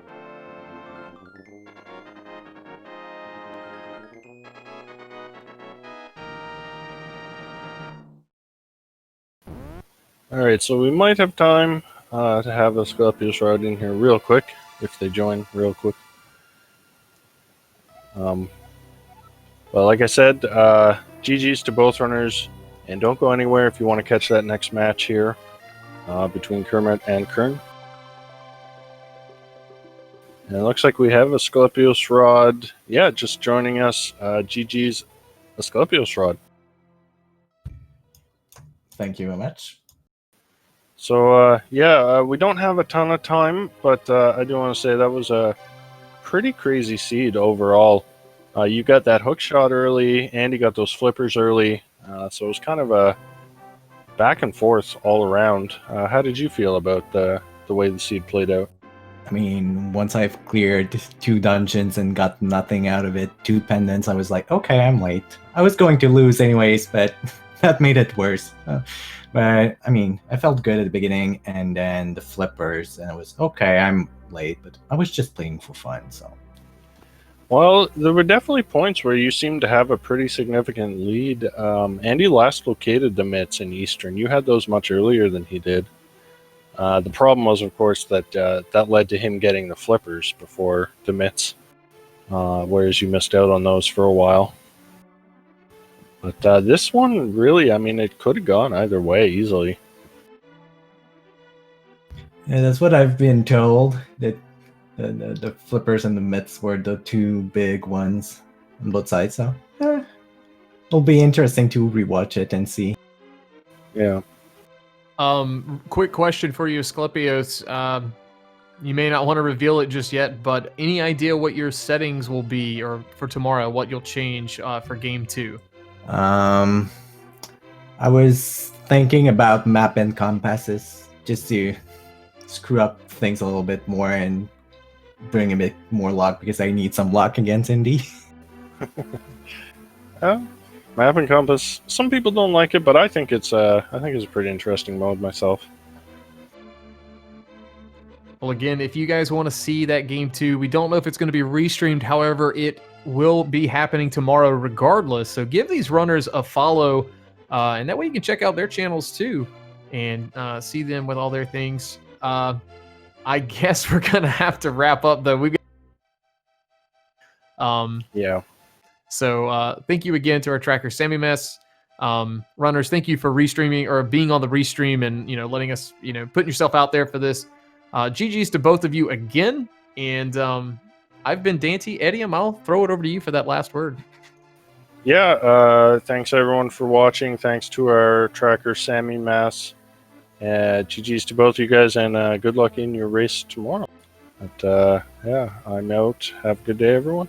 Alright, so we might have time to have AsclepiosRod in here real quick, if they join real quick. Well, like I said, GG's to both runners, and don't go anywhere if you want to catch that next match here between Kermit and Kern. And it looks like we have AsclepiosRod, just joining us. GG's AsclepiosRod. Thank you very much. So, we don't have a ton of time, but I do want to say that was a pretty crazy seed overall. You got that hook shot early, Andy got those flippers early, so it was kind of a back and forth all around. How did you feel about the way the seed played out? I mean, once I've cleared 2 dungeons and got nothing out of it, 2 pendants, I was like, okay, I'm late. I was going to lose anyways, but that made it worse. But, I mean, I felt good at the beginning, and then the flippers, and I was, okay, I'm late, but I was just playing for fun, so. Well, there were definitely points where you seemed to have a pretty significant lead. Andy last located the mitts in Eastern. You had those much earlier than he did. The problem was, of course, that that led to him getting the flippers before the mitts, whereas you missed out on those for a while. But this one, really, I mean, it could have gone either way easily. Yeah, that's what I've been told, that the flippers and the mitts were the 2 big ones on both sides, so it'll be interesting to rewatch it and see. Yeah. Quick question for you, Asclepios. You may not want to reveal it just yet, but any idea what your settings will be, or for tomorrow, what you'll change for Game 2? I was thinking about map and compasses, just to screw up things a little bit more and bring a bit more luck, because I need some luck against Indy. Map and compass. Some people don't like it, but I think it's a pretty interesting mode myself. Well, again, if you guys want to see that Game 2, we don't know if it's going to be restreamed. However, it will be happening tomorrow regardless. So give these runners a follow, and that way you can check out their channels too and see them with all their things. I guess we're going to have to wrap up, though. Yeah. So thank you again to our tracker, Sammy Mess. Runners, thank you for restreaming, or being on the restream, and letting us, putting yourself out there for this. GG's to both of you again, and I've been Dante. Eddie, I'll throw it over to you for that last word. Yeah, thanks everyone for watching. Thanks to our tracker, Sammy Mass. GG's to both of you guys, and good luck in your race tomorrow. But I'm out. Have a good day, everyone.